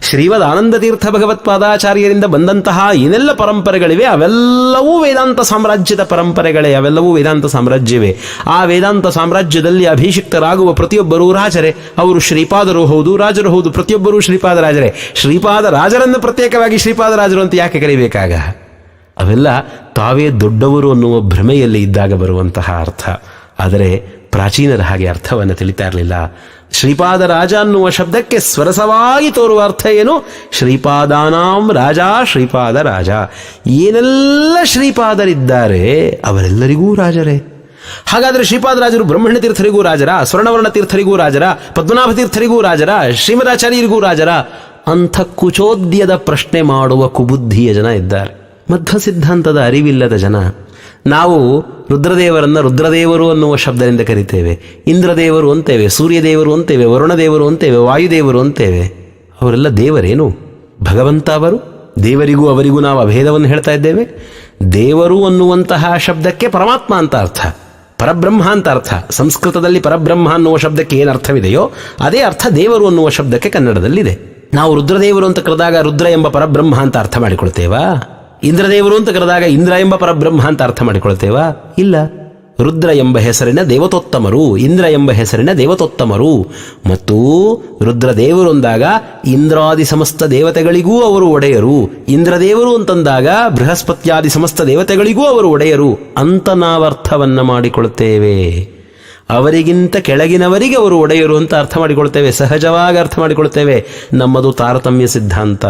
ಶ್ರೀಮದ್ ಆನಂದ ತೀರ್ಥ ಭಗವತ್ಪಾದಾಚಾರ್ಯರಿಂದ ಬಂದಂತಹ ಏನೆಲ್ಲ ಪರಂಪರೆಗಳಿವೆ ಅವೆಲ್ಲವೂ ವೇದಾಂತ ಸಾಮ್ರಾಜ್ಯದ ಪರಂಪರೆಗಳೇ, ಅವೆಲ್ಲವೂ ವೇದಾಂತ ಸಾಮ್ರಾಜ್ಯವೇ. ಆ ವೇದಾಂತ ಸಾಮ್ರಾಜ್ಯದಲ್ಲಿ ಅಭಿಷಿಕ್ತರಾಗುವ ಪ್ರತಿಯೊಬ್ಬರೂ ರಾಜರೇ. ಅವರು ಶ್ರೀಪಾದರು ಹೌದು ರಾಜರು ಹೌದು, ಪ್ರತಿಯೊಬ್ಬರೂ ಶ್ರೀಪಾದರಾಜರೇ. ಶ್ರೀಪಾದರಾಜರನ್ನು ಪ್ರತ್ಯೇಕವಾಗಿ ಶ್ರೀಪಾದರಾಜರು ಅಂತ ಯಾಕೆ ಕರಿಬೇಕಾಗ? ಅವೆಲ್ಲ ತಾವೇ ದೊಡ್ಡವರು ಅನ್ನುವ ಭ್ರಮೆಯಲ್ಲಿ ಇದ್ದಾಗ ಬರುವಂತಹ ಅರ್ಥ. ಆದರೆ ಪ್ರಾಚೀನರ ಹಾಗೆ ಅರ್ಥವನ್ನು ತಿಳಿತಾ ಇರಲಿಲ್ಲ. ಶ್ರೀಪಾದರಾಜ ಅನ್ನುವ ಶಬ್ದಕ್ಕೆ ಸ್ವರಸವಾಗಿ ತೋರುವ ಅರ್ಥ ಏನು? ಶ್ರೀಪಾದಾನಾಂ ರಾಜ ಶ್ರೀಪಾದ ರಾಜ. ಏನೆಲ್ಲ ಶ್ರೀಪಾದರಿದ್ದಾರೆ ಅವರೆಲ್ಲರಿಗೂ ರಾಜರೇ. ಹಾಗಾದರೆ ಶ್ರೀಪಾದರಾಜರು ಬ್ರಹ್ಮಣ್ಯ ತೀರ್ಥರಿಗೂ ರಾಜರ, ಸ್ವರ್ಣವರ್ಣ ತೀರ್ಥರಿಗೂ ರಾಜರ, ಪದ್ಮನಾಭ ತೀರ್ಥರಿಗೂ ರಾಜರ, ಶ್ರೀಮದಾಚಾರ್ಯರಿಗೂ ರಾಜರ ಅಂಥ ಕುಚೋದ್ಯದ ಪ್ರಶ್ನೆ ಮಾಡುವ ಕುಬುದ್ಧಿಯ ಜನ ಇದ್ದಾರೆ. ಮಧ್ವ ಸಿದ್ಧಾಂತದ ಅರಿವಿಲ್ಲದ ಜನ. ನಾವು ರುದ್ರದೇವರನ್ನ ರುದ್ರದೇವರು ಅನ್ನುವ ಶಬ್ದದಿಂದ ಕರಿತೇವೆ, ಇಂದ್ರದೇವರು ಅಂತೇವೆ, ಸೂರ್ಯದೇವರು ಅಂತೇವೆ, ವರುಣದೇವರು ಅಂತೇವೆ, ವಾಯುದೇವರು ಅಂತೇವೆ. ಅವರೆಲ್ಲ ದೇವರೇನು? ಭಗವಂತ ಅವರು. ದೇವರಿಗೂ ಅವರಿಗೂ ನಾವು ಅಭೇದವನ್ನು ಹೇಳ್ತಾ ಇದ್ದೇವೆ. ದೇವರು ಅನ್ನುವಂತಹ ಶಬ್ದಕ್ಕೆ ಪರಮಾತ್ಮ ಅಂತ ಅರ್ಥ, ಪರಬ್ರಹ್ಮ ಅಂತ ಅರ್ಥ. ಸಂಸ್ಕೃತದಲ್ಲಿ ಪರಬ್ರಹ್ಮ ಅನ್ನುವ ಶಬ್ದಕ್ಕೆ ಏನು ಅರ್ಥವಿದೆಯೋ ಅದೇ ಅರ್ಥ ದೇವರು ಅನ್ನುವ ಶಬ್ದಕ್ಕೆ ಕನ್ನಡದಲ್ಲಿದೆ. ನಾವು ರುದ್ರದೇವರು ಅಂತ ಕರೆದಾಗ ರುದ್ರ ಎಂಬ ಪರಬ್ರಹ್ಮ ಅಂತ ಅರ್ಥ ಮಾಡಿಕೊಳ್ತೇವಾ? ಇಂದ್ರದೇವರು ಅಂತ ಕರೆದಾಗ ಇಂದ್ರ ಎಂಬ ಪರಬ್ರಹ್ಮ ಅಂತ ಅರ್ಥ ಮಾಡಿಕೊಳ್ತೇವಾ? ಇಲ್ಲ. ರುದ್ರ ಎಂಬ ಹೆಸರಿನ ದೇವತೋತ್ತಮರು, ಇಂದ್ರ ಎಂಬ ಹೆಸರಿನ ದೇವತೋತ್ತಮರು. ಮತ್ತು ರುದ್ರದೇವರು ಅಂದಾಗ ಇಂದ್ರಾದಿ ಸಮಸ್ತ ದೇವತೆಗಳಿಗೂ ಅವರು ಒಡೆಯರು. ಇಂದ್ರದೇವರು ಅಂತಂದಾಗ ಬೃಹಸ್ಪತ್ಯಾದಿ ಸಮಸ್ತ ದೇವತೆಗಳಿಗೂ ಅವರು ಒಡೆಯರು ಅಂತ ನಾವರ್ಥವನ್ನು ಮಾಡಿಕೊಳ್ತೇವೆ. ಅವರಿಗಿಂತ ಕೆಳಗಿನವರಿಗೆ ಅವರು ಒಡೆಯರು ಅಂತ ಅರ್ಥ ಮಾಡಿಕೊಳ್ತೇವೆ, ಸಹಜವಾಗಿ ಅರ್ಥ ಮಾಡಿಕೊಳ್ತೇವೆ. ನಮ್ಮದು ತಾರತಮ್ಯ ಸಿದ್ಧಾಂತ.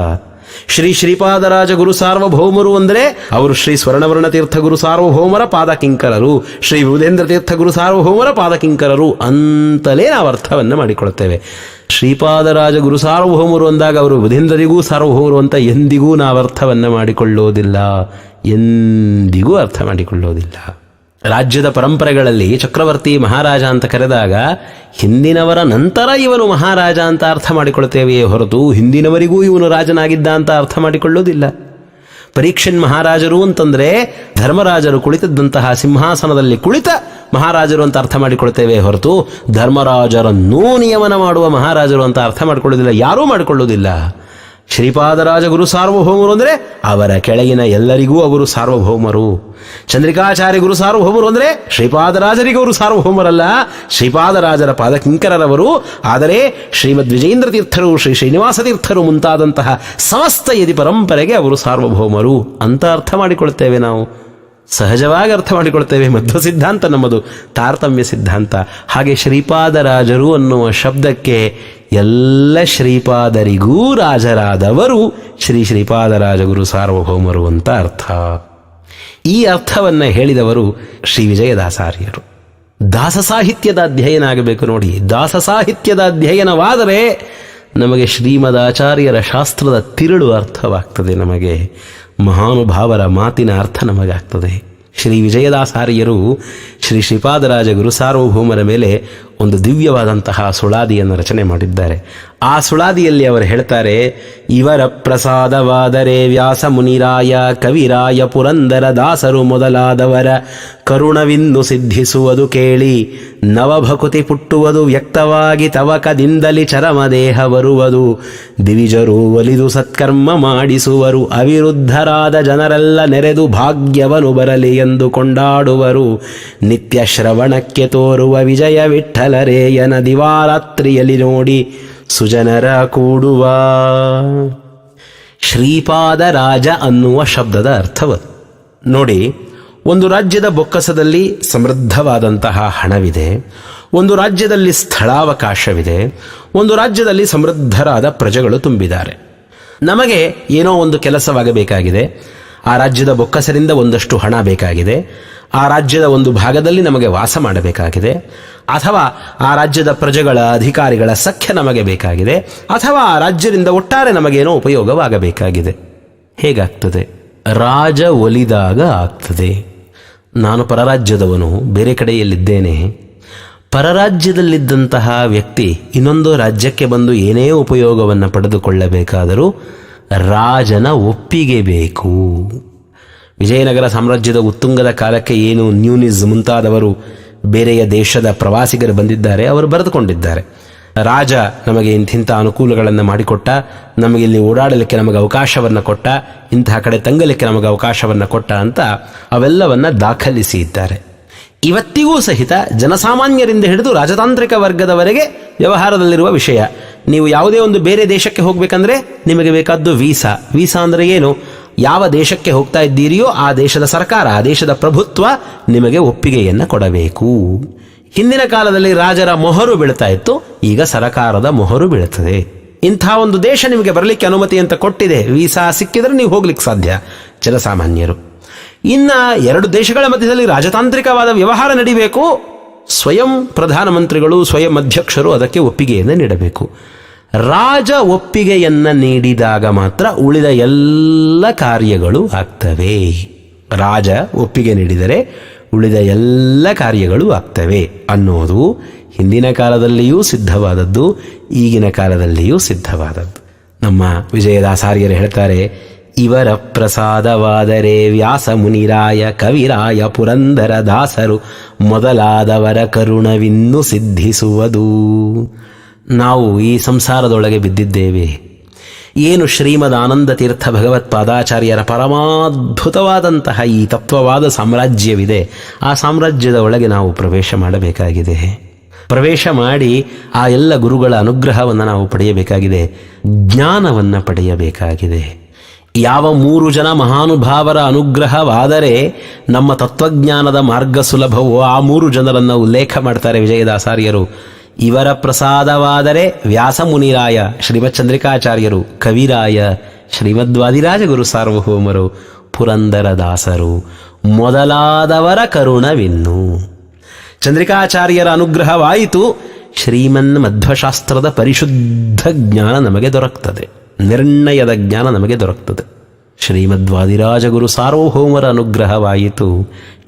ಶ್ರೀ ಶ್ರೀಪಾದರಾಜ ಗುರು ಸಾರ್ವಭೌಮರು ಅಂದರೆ ಅವರು ಶ್ರೀ ಸ್ವರ್ಣವರ್ಣ ತೀರ್ಥ ಗುರು ಸಾರ್ವಭೌಮರ ಪಾದಕಿಂಕರರು, ಶ್ರೀ ವಿಭುಧೇಂದ್ರ ತೀರ್ಥ ಗುರು ಸಾರ್ವಭೌಮರ ಪಾದಕಿಂಕರರು ಅಂತಲೇ ನಾವು ಅರ್ಥವನ್ನು ಮಾಡಿಕೊಳ್ಳುತ್ತೇವೆ. ಶ್ರೀಪಾದರಾಜ ಗುರು ಸಾರ್ವಭೌಮರು ಅಂದಾಗ ಅವರು ವಿಭುಧೇಂದ್ರರಿಗೂ ಸಾರ್ವಭೌಮರು ಅಂತ ಎಂದಿಗೂ ನಾವು ಅರ್ಥವನ್ನು ಮಾಡಿಕೊಳ್ಳೋದಿಲ್ಲ, ಎಂದಿಗೂ ಅರ್ಥ ಮಾಡಿಕೊಳ್ಳೋದಿಲ್ಲ. ರಾಜ್ಯದ ಪರಂಪರೆಗಳಲ್ಲಿ ಚಕ್ರವರ್ತಿ ಮಹಾರಾಜ ಅಂತ ಕರೆದಾಗ ಹಿಂದಿನವರ ನಂತರ ಇವನು ಮಹಾರಾಜ ಅಂತ ಅರ್ಥ ಮಾಡಿಕೊಳ್ತೇವೆಯೇ ಹೊರತು ಹಿಂದಿನವರಿಗೂ ಇವನು ರಾಜನಾಗಿದ್ದ ಅಂತ ಅರ್ಥ ಮಾಡಿಕೊಳ್ಳೋದಿಲ್ಲ. ಪರೀಕ್ಷನ್ ಮಹಾರಾಜರು ಅಂತಂದ್ರೆ ಧರ್ಮರಾಜರು ಕುಳಿತದ್ದಂತಹ ಸಿಂಹಾಸನದಲ್ಲಿ ಕುಳಿತ ಮಹಾರಾಜರು ಅಂತ ಅರ್ಥ ಮಾಡಿಕೊಳ್ತೇವೆ ಹೊರತು ಧರ್ಮರಾಜರನ್ನೂ ನಿಯಮನ ಮಾಡುವ ಮಹಾರಾಜರು ಅಂತ ಅರ್ಥ ಮಾಡಿಕೊಳ್ಳೋದಿಲ್ಲ, ಯಾರೂ ಮಾಡಿಕೊಳ್ಳೋದಿಲ್ಲ. ಶ್ರೀಪಾದರಾಜ ಗುರು ಸಾರ್ವಭೌಮರು ಅಂದರೆ ಅವರ ಕೆಳಗಿನ ಎಲ್ಲರಿಗೂ ಅವರು ಸಾರ್ವಭೌಮರು. ಚಂದ್ರಿಕಾಚಾರ್ಯ ಗುರು ಸಾರ್ವಭೌಮರು ಅಂದರೆ ಶ್ರೀಪಾದರಾಜರಿಗೂ ಅವರು ಸಾರ್ವಭೌಮರಲ್ಲ, ಶ್ರೀಪಾದರಾಜರ ಪಾದಕಿಂಕರರವರು. ಆದರೆ ಶ್ರೀಮದ್ ವಿಜಯೇಂದ್ರ ತೀರ್ಥರು, ಶ್ರೀ ಶ್ರೀನಿವಾಸ ತೀರ್ಥರು ಮುಂತಾದಂತಹ ಸಮಸ್ತ ಯದಿ ಪರಂಪರೆಗೆ ಅವರು ಸಾರ್ವಭೌಮರು ಅಂತ ಅರ್ಥ ಮಾಡಿಕೊಳ್ತೇವೆ. ನಾವು ಸಹಜವಾಗಿ ಅರ್ಥ ಮಾಡಿಕೊಳ್ತೇವೆ. ಮಧ್ವ ಸಿದ್ಧಾಂತ ನಮ್ಮದು, ತಾರತಮ್ಯ ಸಿದ್ಧಾಂತ. ಹಾಗೆ ಶ್ರೀಪಾದರಾಜರು ಅನ್ನುವ ಶಬ್ದಕ್ಕೆ ಎಲ್ಲ ಶ್ರೀಪಾದರಿಗೂ ರಾಜರಾದವರು ಶ್ರೀ ಶ್ರೀಪಾದರಾಜ ಗುರು ಸಾರ್ವಭೌಮರು ಅಂತ ಅರ್ಥ. ಈ ಅರ್ಥವನ್ನು ಹೇಳಿದವರು ಶ್ರೀ ವಿಜಯದಾಸಾರ್ಯರು. ದಾಸ ಸಾಹಿತ್ಯದ ಅಧ್ಯಯನ ಆಗಬೇಕು ನೋಡಿ. ದಾಸ ಸಾಹಿತ್ಯದ ಅಧ್ಯಯನವಾದರೆ ನಮಗೆ ಶ್ರೀಮದಾಚಾರ್ಯರ ಶಾಸ್ತ್ರದ ತಿರುಳು ಅರ್ಥವಾಗ್ತದೆ, ನಮಗೆ ಮಹಾನುಭಾವರ ಮಾತಿನ ಅರ್ಥ ನಮಗಾಗ್ತದೆ. ಶ್ರೀ ವಿಜಯದಾಸಾರ್ಯರು ಶ್ರೀ ಶ್ರೀಪಾದರಾಜ ಗುರು ಸಾರ್ವಭೌಮರ ಮೇಲೆ ಒಂದು ದಿವ್ಯವಾದಂತಹ ಸುಳಾದಿಯನ್ನು ರಚನೆ ಮಾಡಿದ್ದಾರೆ. ಆ ಸುಳಾದಿಯಲ್ಲಿ ಅವರು ಹೇಳ್ತಾರೆ, ಇವರ ಪ್ರಸಾದವಾದರೆ ವ್ಯಾಸ ಮುನಿರಾಯ ಕವಿರಾಯ ಪುರಂದರ ದಾಸರು ಮೊದಲಾದವರ ಕರುಣವಿನ್ನು ಸಿದ್ಧಿಸುವುದು ಕೇಳಿ ನವಭಕುತಿ ಪುಟ್ಟುವುದು ವ್ಯಕ್ತವಾಗಿ ತವಕದಿಂದಲಿ ಚರಮದೇಹ ಬರುವುದು ದಿವಿಜರು ಒಲಿದು ಸತ್ಕರ್ಮ ಮಾಡಿಸುವರು ಅವಿರುದ್ಧರಾದ ಜನರೆಲ್ಲ ನೆರೆದು ಭಾಗ್ಯವನು ಬರಲಿ ಎಂದು ಕೊಂಡಾಡುವರು ನಿತ್ಯ ಶ್ರವಣಕ್ಕೆ ತೋರುವ ವಿಜಯ ವಿಠ್ಠಲರೇಯನ ದಿವಾರಾತ್ರಿಯಲ್ಲಿ ನೋಡಿ ಸುಜನರ ಕೂಡುವ. ಶ್ರೀಪಾದರಾಜ ಅನ್ನುವ ಶಬ್ದದ ಅರ್ಥವದು ನೋಡಿ. ಒಂದು ರಾಜ್ಯದ ಬೊಕ್ಕಸದಲ್ಲಿ ಸಮೃದ್ಧವಾದಂತಹ ಹಣವಿದೆ, ಒಂದು ರಾಜ್ಯದಲ್ಲಿ ಸ್ಥಳಾವಕಾಶವಿದೆ, ಒಂದು ರಾಜ್ಯದಲ್ಲಿ ಸಮೃದ್ಧರಾದ ಪ್ರಜೆಗಳು ತುಂಬಿದ್ದಾರೆ. ನಮಗೆ ಏನೋ ಒಂದು ಕೆಲಸವಾಗಬೇಕಾಗಿದೆ, ಆ ರಾಜ್ಯದ ಬೊಕ್ಕಸರಿಂದ ಒಂದಷ್ಟು ಹಣ ಬೇಕಾಗಿದೆ, ಆ ರಾಜ್ಯದ ಒಂದು ಭಾಗದಲ್ಲಿ ನಮಗೆ ವಾಸ ಮಾಡಬೇಕಾಗಿದೆ, ಅಥವಾ ಆ ರಾಜ್ಯದ ಪ್ರಜೆಗಳ ಅಧಿಕಾರಿಗಳ ಸಖ್ಯ ನಮಗೆ ಬೇಕಾಗಿದೆ, ಅಥವಾ ಆ ರಾಜ್ಯದಿಂದ ಒಟ್ಟಾರೆ ನಮಗೇನೋ ಉಪಯೋಗವಾಗಬೇಕಾಗಿದೆ. ಹೇಗಾಗ್ತದೆ? ರಾಜ ಒಲಿದಾಗ ಆಗ್ತದೆ. ನಾನು ಪರರಾಜ್ಯದವನು, ಬೇರೆ ಕಡೆಯಲ್ಲಿದ್ದೇನೆ. ಪರರಾಜ್ಯದಲ್ಲಿದ್ದಂತಹ ವ್ಯಕ್ತಿ ಇನ್ನೊಂದು ರಾಜ್ಯಕ್ಕೆ ಬಂದು ಏನೇ ಉಪಯೋಗವನ್ನು ಪಡೆದುಕೊಳ್ಳಬೇಕಾದರೂ ರಾಜನ ಒಪ್ಪಿಗೆ ಬೇಕು. ವಿಜಯನಗರ ಸಾಮ್ರಾಜ್ಯದ ಉತ್ತುಂಗದ ಕಾಲಕ್ಕೆ ಏನು ನ್ಯೂನಿಸ್ ಮುಂತಾದವರು ಬೇರೆಯ ದೇಶದ ಪ್ರವಾಸಿಗರು ಬಂದಿದ್ದಾರೆ, ಅವರು ಬರೆದುಕೊಂಡಿದ್ದಾರೆ, ರಾಜ ನಮಗೆ ಇಂಥ ಅನುಕೂಲಗಳನ್ನು ಮಾಡಿಕೊಟ್ಟ, ನಮಗೆ ಇಲ್ಲಿ ಓಡಾಡಲಿಕ್ಕೆ ನಮಗೆ ಅವಕಾಶವನ್ನು ಕೊಟ್ಟ, ಇಂತಹ ಕಡೆ ತಂಗಲಿಕ್ಕೆ ನಮಗೆ ಅವಕಾಶವನ್ನು ಕೊಟ್ಟ ಅಂತ ಅವೆಲ್ಲವನ್ನು ದಾಖಲಿಸಿ ಇದ್ದಾರೆ. ಇವತ್ತಿಗೂ ಸಹಿತ ಜನಸಾಮಾನ್ಯರಿಂದ ಹಿಡಿದು ರಾಜತಾಂತ್ರಿಕ ವರ್ಗದವರೆಗೆ ವ್ಯವಹಾರದಲ್ಲಿರುವ ವಿಷಯ. ನೀವು ಯಾವುದೇ ಒಂದು ಬೇರೆ ದೇಶಕ್ಕೆ ಹೋಗಬೇಕಂದ್ರೆ ನಿಮಗೆ ಬೇಕಾದ್ದು ವೀಸಾ. ವೀಸಾ ಅಂದರೆ ಏನು? ಯಾವ ದೇಶಕ್ಕೆ ಹೋಗ್ತಾ ಇದ್ದೀರಿಯೋ ಆ ದೇಶದ ಸರ್ಕಾರ, ಆ ದೇಶದ ಪ್ರಭುತ್ವ ನಿಮಗೆ ಒಪ್ಪಿಗೆಯನ್ನು ಕೊಡಬೇಕು. ಹಿಂದಿನ ಕಾಲದಲ್ಲಿ ರಾಜರ ಮೊಹರು ಬೀಳ್ತಾ ಇತ್ತು, ಈಗ ಸರಕಾರದ ಮೊಹರು ಬೀಳುತ್ತದೆ. ಇಂಥ ಒಂದು ದೇಶ ನಿಮಗೆ ಬರಲಿಕ್ಕೆ ಅನುಮತಿ ಅಂತ ಕೊಟ್ಟಿದೆ, ವೀಸಾ ಸಿಕ್ಕಿದ್ರೆ ನೀವು ಹೋಗ್ಲಿಕ್ಕೆ ಸಾಧ್ಯ ಜನಸಾಮಾನ್ಯರು. ಇನ್ನು 2 ದೇಶಗಳ ಮಧ್ಯದಲ್ಲಿ ರಾಜತಾಂತ್ರಿಕವಾದ ವ್ಯವಹಾರ ನಡೀಬೇಕು, ಸ್ವಯಂ ಪ್ರಧಾನಮಂತ್ರಿಗಳು, ಸ್ವಯಂ ಅಧ್ಯಕ್ಷರು ಅದಕ್ಕೆ ಒಪ್ಪಿಗೆಯನ್ನು ನೀಡಬೇಕು. ರಾಜ ಒಪ್ಪಿಗೆಯನ್ನು ನೀಡಿದಾಗ ಮಾತ್ರ ಉಳಿದ ಎಲ್ಲ ಕಾರ್ಯಗಳು ಆಗ್ತವೆ. ರಾಜ ಒಪ್ಪಿಗೆ ನೀಡಿದರೆ ಉಳಿದ ಎಲ್ಲ ಕಾರ್ಯಗಳು ಆಗ್ತವೆ ಅನ್ನೋದು ಹಿಂದಿನ ಕಾಲದಲ್ಲಿಯೂ ಸಿದ್ಧವಾದದ್ದು, ಈಗಿನ ಕಾಲದಲ್ಲಿಯೂ ಸಿದ್ಧವಾದದ್ದು. ನಮ್ಮ ವಿಜಯದಾಸಾರ್ಯರು ಹೇಳ್ತಾರೆ, ಇವರ ಪ್ರಸಾದವಾದರೆ ವ್ಯಾಸ ಮುನಿರಾಯ ಕವಿರಾಯ ಪುರಂದರ ದಾಸರು ಮೊದಲಾದವರ ಕರುಣವಿನ್ನು ಸಿದ್ಧಿಸುವುದು. ನಾವು ಈ ಸಂಸಾರದೊಳಗೆ ಬಿದ್ದಿದ್ದೇವೆ. ಏನು ಶ್ರೀಮದ್ ಆನಂದ ತೀರ್ಥ ಭಗವತ್ಪಾದಾಚಾರ್ಯರ ಪರಮಾದ್ಭುತವಾದಂತಹ ಈ ತತ್ವವಾದ ಸಾಮ್ರಾಜ್ಯವಿದೆ, ಆ ಸಾಮ್ರಾಜ್ಯದ ಒಳಗೆ ನಾವು ಪ್ರವೇಶ ಮಾಡಬೇಕಾಗಿದೆ. ಪ್ರವೇಶ ಮಾಡಿ ಆ ಎಲ್ಲ ಗುರುಗಳ ಅನುಗ್ರಹವನ್ನು ನಾವು ಪಡೆಯಬೇಕಾಗಿದೆ, ಜ್ಞಾನವನ್ನು ಪಡೆಯಬೇಕಾಗಿದೆ. ಯಾವ 3 ಜನ ಮಹಾನುಭಾವರ ಅನುಗ್ರಹವಾದರೆ ನಮ್ಮ ತತ್ವಜ್ಞಾನದ ಮಾರ್ಗ ಸುಲಭವೋ ಆ 3 ಜನರನ್ನು ಉಲ್ಲೇಖ ಮಾಡ್ತಾರೆ ವಿಜಯದಾಸಾರ್ಯರು. ಇವರ ಪ್ರಸಾದವಾದರೆ ವ್ಯಾಸ ಮುನಿರಾಯ ಶ್ರೀಮತ್ ಚಂದ್ರಿಕಾಚಾರ್ಯರು, ಕವಿರಾಯ ಶ್ರೀಮದ್ವಾದಿರಾಜ ಗುರು ಸಾರ್ವಭೌಮರು, ಪುರಂದರ ದಾಸರು ಮೊದಲಾದವರ ಕರುಣವಿನ್ನು. ಚಂದ್ರಿಕಾಚಾರ್ಯರ ಅನುಗ್ರಹವಾಯಿತು, ಶ್ರೀಮನ್ ಮಧ್ವಶಾಸ್ತ್ರದ ಪರಿಶುದ್ಧ ಜ್ಞಾನ ನಮಗೆ ದೊರಕ್ತದೆ, ನಿರ್ಣಯದ ಜ್ಞಾನ ನಮಗೆ ದೊರಕ್ತದೆ. ಶ್ರೀಮದ್ವಾದಿರಾಜ ಗುರು ಸಾರ್ವಭೌಮರ ಅನುಗ್ರಹವಾಯಿತು,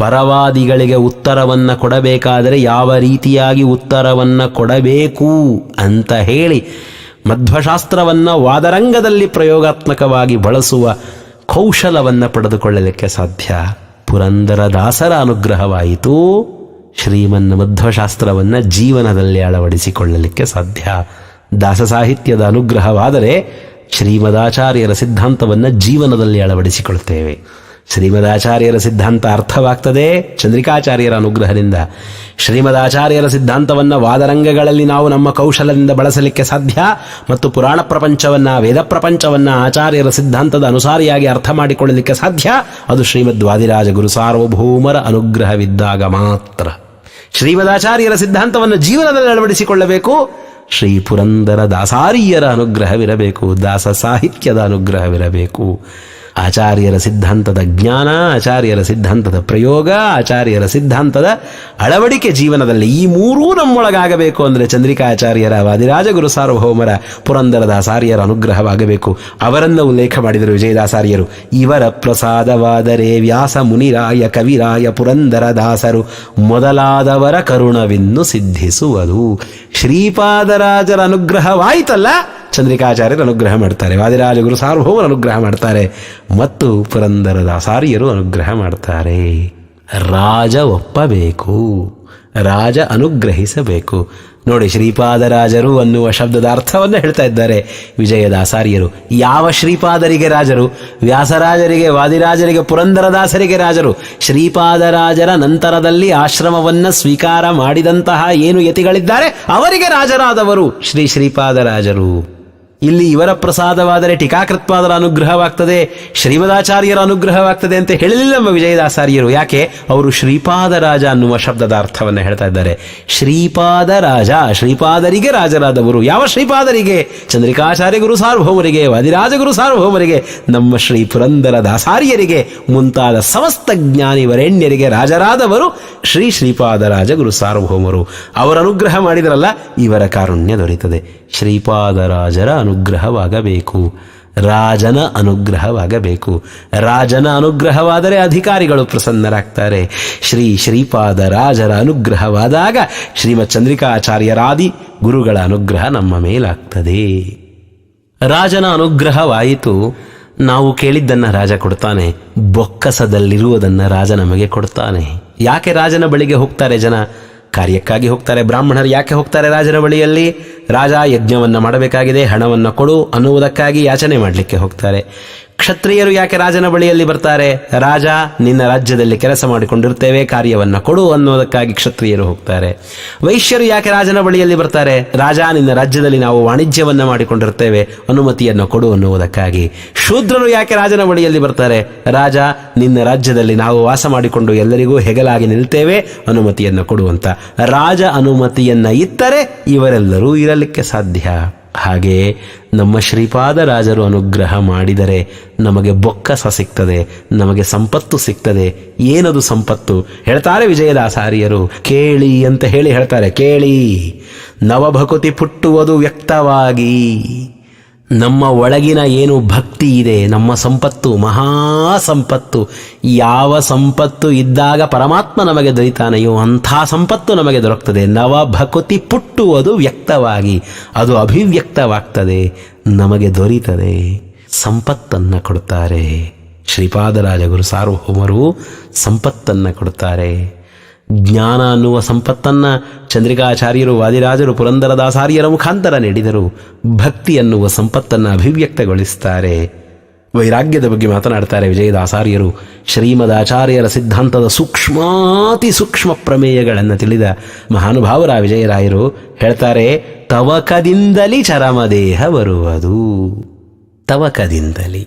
ಪರವಾದಿಗಳಿಗೆ ಉತ್ತರವನ್ನು ಕೊಡಬೇಕಾದರೆ ಯಾವ ರೀತಿಯಾಗಿ ಉತ್ತರವನ್ನು ಕೊಡಬೇಕು ಅಂತ ಹೇಳಿ ಮಧ್ವಶಾಸ್ತ್ರವನ್ನು ವಾದರಂಗದಲ್ಲಿ ಪ್ರಯೋಗಾತ್ಮಕವಾಗಿ ಬಳಸುವ ಕೌಶಲವನ್ನು ಪಡೆದುಕೊಳ್ಳಲಿಕ್ಕೆ ಸಾಧ್ಯ. ಪುರಂದರ ದಾಸರ ಅನುಗ್ರಹವಾಯಿತು, ಶ್ರೀಮನ್ ಮಧ್ವಶಾಸ್ತ್ರವನ್ನು ಜೀವನದಲ್ಲಿ ಅಳವಡಿಸಿಕೊಳ್ಳಲಿಕ್ಕೆ ಸಾಧ್ಯ. ದಾಸ ಸಾಹಿತ್ಯದ ಅನುಗ್ರಹವಾದರೆ ಶ್ರೀಮದಾಚಾರ್ಯರ ಸಿದ್ಧಾಂತವನ್ನು ಜೀವನದಲ್ಲಿ ಅಳವಡಿಸಿಕೊಳ್ತೇವೆ. ಶ್ರೀಮದಾಚಾರ್ಯರ ಸಿದ್ಧಾಂತ ಅರ್ಥವಾಗ್ತದೆ ಚಂದ್ರಿಕಾಚಾರ್ಯರ ಅನುಗ್ರಹದಿಂದ. ಶ್ರೀಮದಾಚಾರ್ಯರ ಸಿದ್ಧಾಂತವನ್ನು ವಾದರಂಗಗಳಲ್ಲಿ ನಾವು ನಮ್ಮ ಕೌಶಲದಿಂದ ಬಳಸಲಿಕ್ಕೆ ಸಾಧ್ಯ. ಮತ್ತು ಪುರಾಣ ಪ್ರಪಂಚವನ್ನು, ವೇದ ಪ್ರಪಂಚವನ್ನು ಆಚಾರ್ಯರ ಸಿದ್ಧಾಂತದ ಅನುಸಾರಿಯಾಗಿ ಅರ್ಥ ಮಾಡಿಕೊಳ್ಳಲಿಕ್ಕೆ ಸಾಧ್ಯ. ಅದು ಶ್ರೀಮದ್ವಾದಿರಾಜ ಗುರು ಸಾರ್ವಭೌಮರ ಅನುಗ್ರಹವಿದ್ದಾಗ ಮಾತ್ರ. ಶ್ರೀಮದಾಚಾರ್ಯರ ಸಿದ್ಧಾಂತವನ್ನು ಜೀವನದಲ್ಲಿ ಅಳವಡಿಸಿಕೊಳ್ಳಬೇಕು. ಶ್ರೀ ಪುರಂದರ ದಾಸಾರ್ಯರ ಅನುಗ್ರಹವಿರಬೇಕು, ದಾಸ ಸಾಹಿತ್ಯದ ಅನುಗ್ರಹವಿರಬೇಕು. ಆಚಾರ್ಯರ ಸಿದ್ಧಾಂತದ ಜ್ಞಾನ, ಆಚಾರ್ಯರ ಸಿದ್ಧಾಂತದ ಪ್ರಯೋಗ, ಆಚಾರ್ಯರ ಸಿದ್ಧಾಂತದ ಅಳವಡಿಕೆ ಜೀವನದಲ್ಲಿ ಈ 3 ನಮ್ಮೊಳಗಾಗಬೇಕು ಅಂದರೆ ಚಂದ್ರಿಕಾಚಾರ್ಯರ, ವಾದಿರಾಜ ಗುರು ಸಾರ್ವಭೌಮರ, ಪುರಂದರ ದಾಸಾರ್ಯರ ಅನುಗ್ರಹವಾಗಬೇಕು. ಅವರನ್ನು ಉಲ್ಲೇಖ ಮಾಡಿದರು ವಿಜಯದಾಸಾರ್ಯರು. ಇವರ ಪ್ರಸಾದವಾದರೆ ವ್ಯಾಸ ಮುನಿರಾಯ ಕವಿರಾಯ ಪುರಂದರ ದಾಸರು ಮೊದಲಾದವರ ಕರುಣವಿನ್ನು ಸಿದ್ಧಿಸುವುದು. ಶ್ರೀಪಾದರಾಜರ ಅನುಗ್ರಹವಾಯಿತಲ್ಲ, ಚಂದ್ರಿಕಾಚಾರ್ಯರು ಅನುಗ್ರಹ ಮಾಡ್ತಾರೆ, ವಾದಿರಾಜ ಗುರು ಸಾರ್ವಭೌಮರು ಅನುಗ್ರಹ ಮಾಡ್ತಾರೆ, ಮತ್ತು ಪುರಂದರ ದಾಸಾರ್ಯರು ಅನುಗ್ರಹ ಮಾಡ್ತಾರೆ. ರಾಜ ಒಪ್ಪಬೇಕು, ರಾಜ ಅನುಗ್ರಹಿಸಬೇಕು. ನೋಡಿ, ಶ್ರೀಪಾದರಾಜರು ಅನ್ನುವ ಶಬ್ದದ ಅರ್ಥವನ್ನು ಹೇಳ್ತಾ ಇದ್ದಾರೆ ವಿಜಯದಾಸಾರ್ಯರು. ಯಾವ ಶ್ರೀಪಾದರಿಗೆ ರಾಜರು? ವ್ಯಾಸರಾಜರಿಗೆ, ವಾದಿರಾಜರಿಗೆ, ಪುರಂದರದಾಸರಿಗೆ ರಾಜರು. ಶ್ರೀಪಾದರಾಜರ ನಂತರದಲ್ಲಿ ಆಶ್ರಮವನ್ನು ಸ್ವೀಕಾರ ಮಾಡಿದಂತಹ ಏನು ಯತಿಗಳಿದ್ದಾರೆ ಅವರಿಗೆ ರಾಜರಾದವರು ಶ್ರೀಪಾದರಾಜರು. ಇಲ್ಲಿ ಇವರ ಪ್ರಸಾದವಾದರೆ ಟೀಕಾಕೃತ್ಪಾದರ ಅನುಗ್ರಹವಾಗ್ತದೆ, ಶ್ರೀಮದಾಚಾರ್ಯರ ಅನುಗ್ರಹವಾಗ್ತದೆ ಅಂತ ಹೇಳಲಿಲ್ಲ ನಮ್ಮ ವಿಜಯದಾಸಾರ್ಯರು. ಯಾಕೆ? ಅವರು ಶ್ರೀಪಾದರಾಜ ಅನ್ನುವ ಶಬ್ದದ ಅರ್ಥವನ್ನು ಹೇಳ್ತಾ ಇದ್ದಾರೆ. ಶ್ರೀಪಾದರಾಜ, ಶ್ರೀಪಾದರಿಗೆ ರಾಜರಾದವರು. ಯಾವ ಶ್ರೀಪಾದರಿಗೆ? ಚಂದ್ರಿಕಾಚಾರ್ಯ ಗುರು ಸಾರ್ವಭೌಮರಿಗೆ, ವಾದಿರಾಜ ಗುರು ಸಾರ್ವಭೌಮರಿಗೆ, ನಮ್ಮ ಶ್ರೀ ಪುರಂದರ ದಾಸಾರ್ಯರಿಗೆ ಮುಂತಾದ ಸಮಸ್ತ ಜ್ಞಾನಿ ವರೇಣ್ಯರಿಗೆ ರಾಜರಾದವರು ಶ್ರೀಪಾದರಾಜ ಗುರು ಸಾರ್ವಭೌಮರು. ಅವರ ಅನುಗ್ರಹ ಮಾಡಿದರಲ್ಲ, ಇವರ ಕಾರುಣ್ಯ ದೊರೆಯುತ್ತದೆ. ಶ್ರೀಪಾದರಾಜರ ಅನುಗ್ರಹವಾಗಬೇಕು. ರಾಜನ ಅನುಗ್ರಹವಾಗಬೇಕು. ರಾಜನ ಅನುಗ್ರಹವಾದರೆ ಅಧಿಕಾರಿಗಳು ಪ್ರಸನ್ನರಾಗ್ತಾರೆ. ಶ್ರೀಪಾದ ರಾಜರ ಅನುಗ್ರಹವಾದಾಗ ಶ್ರೀಮತ್ ಚಂದ್ರಿಕಾಚಾರ್ಯರಾದಿ ಗುರುಗಳ ಅನುಗ್ರಹ ನಮ್ಮ ಮೇಲಾಗ್ತದೆ. ರಾಜನ ಅನುಗ್ರಹವಾಯಿತು. ನಾವು ಕೇಳಿದ್ದನ್ನು ರಾಜ ಕೊಡ್ತಾನೆ. ಬೊಕ್ಕಸದಲ್ಲಿರುವುದನ್ನು ರಾಜ ನಮಗೆ ಕೊಡ್ತಾನೆ. ಯಾಕೆ ರಾಜನ ಬಳಿಗೆ ಹೋಗ್ತಾರೆ ಜನ? ಕಾರ್ಯಕ್ಕಾಗಿ ಹೋಗ್ತಾರೆ. ಬ್ರಾಹ್ಮಣರು ಯಾಕೆ ಹೋಗ್ತಾರೆ ರಾಜನ ಬಳಿಯಲ್ಲಿ? ರಾಜ ಯಜ್ಞವನ್ನು ಮಾಡಬೇಕಾಗಿದೆ, ಹಣವನ್ನು ಕೊಡು ಅನ್ನುವುದಕ್ಕಾಗಿ ಯಾಚನೆ ಮಾಡಲಿಕ್ಕೆ ಹೋಗ್ತಾರೆ. ಕ್ಷತ್ರಿಯರು ಯಾಕೆ ರಾಜನ ಬಳಿಯಲ್ಲಿ ಬರ್ತಾರೆ? ರಾಜ, ನಿನ್ನ ರಾಜ್ಯದಲ್ಲಿ ಕೆಲಸ ಮಾಡಿಕೊಂಡಿರ್ತೇವೆ, ಕಾರ್ಯವನ್ನು ಕೊಡು ಅನ್ನೋದಕ್ಕಾಗಿ ಕ್ಷತ್ರಿಯರು ಹೋಗ್ತಾರೆ. ವೈಶ್ಯರು ಯಾಕೆ ರಾಜನ ಬಳಿಯಲ್ಲಿ ಬರ್ತಾರೆ? ರಾಜ, ನಿನ್ನ ರಾಜ್ಯದಲ್ಲಿ ನಾವು ವಾಣಿಜ್ಯವನ್ನು ಮಾಡಿಕೊಂಡಿರ್ತೇವೆ, ಅನುಮತಿಯನ್ನು ಕೊಡು ಅನ್ನುವುದಕ್ಕಾಗಿ. ಶೂದ್ರರು ಯಾಕೆ ರಾಜನ ಬಳಿಯಲ್ಲಿ ಬರ್ತಾರೆ? ರಾಜ, ನಿನ್ನ ರಾಜ್ಯದಲ್ಲಿ ನಾವು ವಾಸ ಮಾಡಿಕೊಂಡು ಎಲ್ಲರಿಗೂ ಹೆಗಲಾಗಿ ನಿಲ್ತೇವೆ, ಅನುಮತಿಯನ್ನು ಕೊಡುವಂತ. ರಾಜ ಅನುಮತಿಯನ್ನ ಇತ್ತರೆ ಇವರೆಲ್ಲರೂ ಇರಲಿಕ್ಕೆ ಸಾಧ್ಯ. ಹಾಗೆ ನಮ್ಮ ಶ್ರೀಪಾದ ರಾಜರು ಅನುಗ್ರಹ ಮಾಡಿದರೆ ನಮಗೆ ಬೊಕ್ಕಸ ಸಿಗ್ತದೆ, ನಮಗೆ ಸಂಪತ್ತು ಸಿಗ್ತದೆ. ಏನದು ಸಂಪತ್ತು? ಹೇಳ್ತಾರೆ ವಿಜಯದಾಸಾರಿಯರು, ಕೇಳಿ ಅಂತ ಹೇಳಿ ಹೇಳ್ತಾರೆ. ಕೇಳಿ, ನವಭಕುತಿ ಪುಟ್ಟುವುದು ವ್ಯಕ್ತವಾಗಿ. ನಮ್ಮ ಒಳಗಿನ ಏನು ಭಕ್ತಿ ಇದೆ, ನಮ್ಮ ಸಂಪತ್ತು ಮಹಾ ಸಂಪತ್ತು. ಯಾವ ಸಂಪತ್ತು ಇದ್ದಾಗ ಪರಮಾತ್ಮ ನಮಗೆ ದೊರೀತಾನೆಯೋ ಅಂಥ ಸಂಪತ್ತು ನಮಗೆ ದೊರಕ್ತದೆ. ನವಭಕುತಿ ಪುಟ್ಟುವುದು ವ್ಯಕ್ತವಾಗಿ, ಅದು ಅಭಿವ್ಯಕ್ತವಾಗ್ತದೆ, ನಮಗೆ ದೊರೀತದೆ. ಸಂಪತ್ತನ್ನು ಕೊಡ್ತಾರೆ. ಶ್ರೀಪಾದರಾಜಗುರು ಸಾರ್ವಭೌಮರು ಸಂಪತ್ತನ್ನು ಕೊಡ್ತಾರೆ. ಜ್ಞಾನ ಅನ್ನುವ ಸಂಪತ್ತನ್ನು ಚಂದ್ರಿಕಾಚಾರ್ಯರು, ವಾದಿರಾಜರು, ಪುರಂದರದಾಸಾರ್ಯರ ಮುಖಾಂತರ ನೀಡಿದರು. ಭಕ್ತಿ ಅನ್ನುವ ಸಂಪತ್ತನ್ನು ಅಭಿವ್ಯಕ್ತಗೊಳಿಸ್ತಾರೆ. ವೈರಾಗ್ಯದ ಬಗ್ಗೆ ಮಾತನಾಡ್ತಾರೆ ವಿಜಯದಾಸಾರ್ಯರು. ಶ್ರೀಮದಾಚಾರ್ಯರ ಸಿದ್ಧಾಂತದ ಸೂಕ್ಷ್ಮಾತಿ ಸೂಕ್ಷ್ಮ ಪ್ರಮೇಯಗಳನ್ನು ತಿಳಿದ ಮಹಾನುಭಾವರ ವಿಜಯರಾಯರು ಹೇಳ್ತಾರೆ, ತವಕದಿಂದಲಿ ಚರಮದೇಹ ಬರುವುದು. ತವಕದಿಂದಲಿ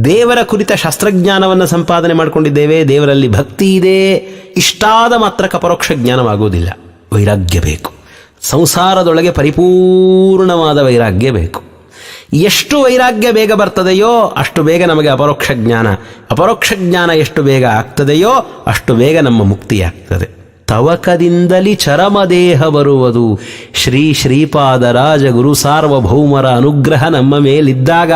ದೇವರ ಕುರಿತ ಶಾಸ್ತ್ರಜ್ಞಾನವನ್ನು ಸಂಪಾದನೆ ಮಾಡಿಕೊಂಡಿದ್ದೇವೆ, ದೇವರಲ್ಲಿ ಭಕ್ತಿ ಇದೆ, ಇಷ್ಟಾದ ಮಾತ್ರಕ್ಕೆ ಪರೋಕ್ಷ ಜ್ಞಾನವಾಗುವುದಿಲ್ಲ. ವೈರಾಗ್ಯ ಬೇಕು. ಸಂಸಾರದೊಳಗೆ ಪರಿಪೂರ್ಣವಾದ ವೈರಾಗ್ಯ ಬೇಕು. ಎಷ್ಟು ವೈರಾಗ್ಯ ಬೇಗ ಬರ್ತದೆಯೋ ಅಷ್ಟು ಬೇಗ ನಮಗೆ ಅಪರೋಕ್ಷ ಜ್ಞಾನ, ಅಪರೋಕ್ಷ ಜ್ಞಾನ ಎಷ್ಟು ಬೇಗ ಆಗ್ತದೆಯೋ ಅಷ್ಟು ಬೇಗ ನಮ್ಮ ಮುಕ್ತಿಯಾಗ್ತದೆ. ತವಕದಿಂದಲಿ ಚರಮದೇಹ ಬರುವುದು. ಶ್ರೀಪಾದರಾಜ ಗುರು ಸಾರ್ವಭೌಮರ ಅನುಗ್ರಹ ನಮ್ಮ ಮೇಲಿದ್ದಾಗ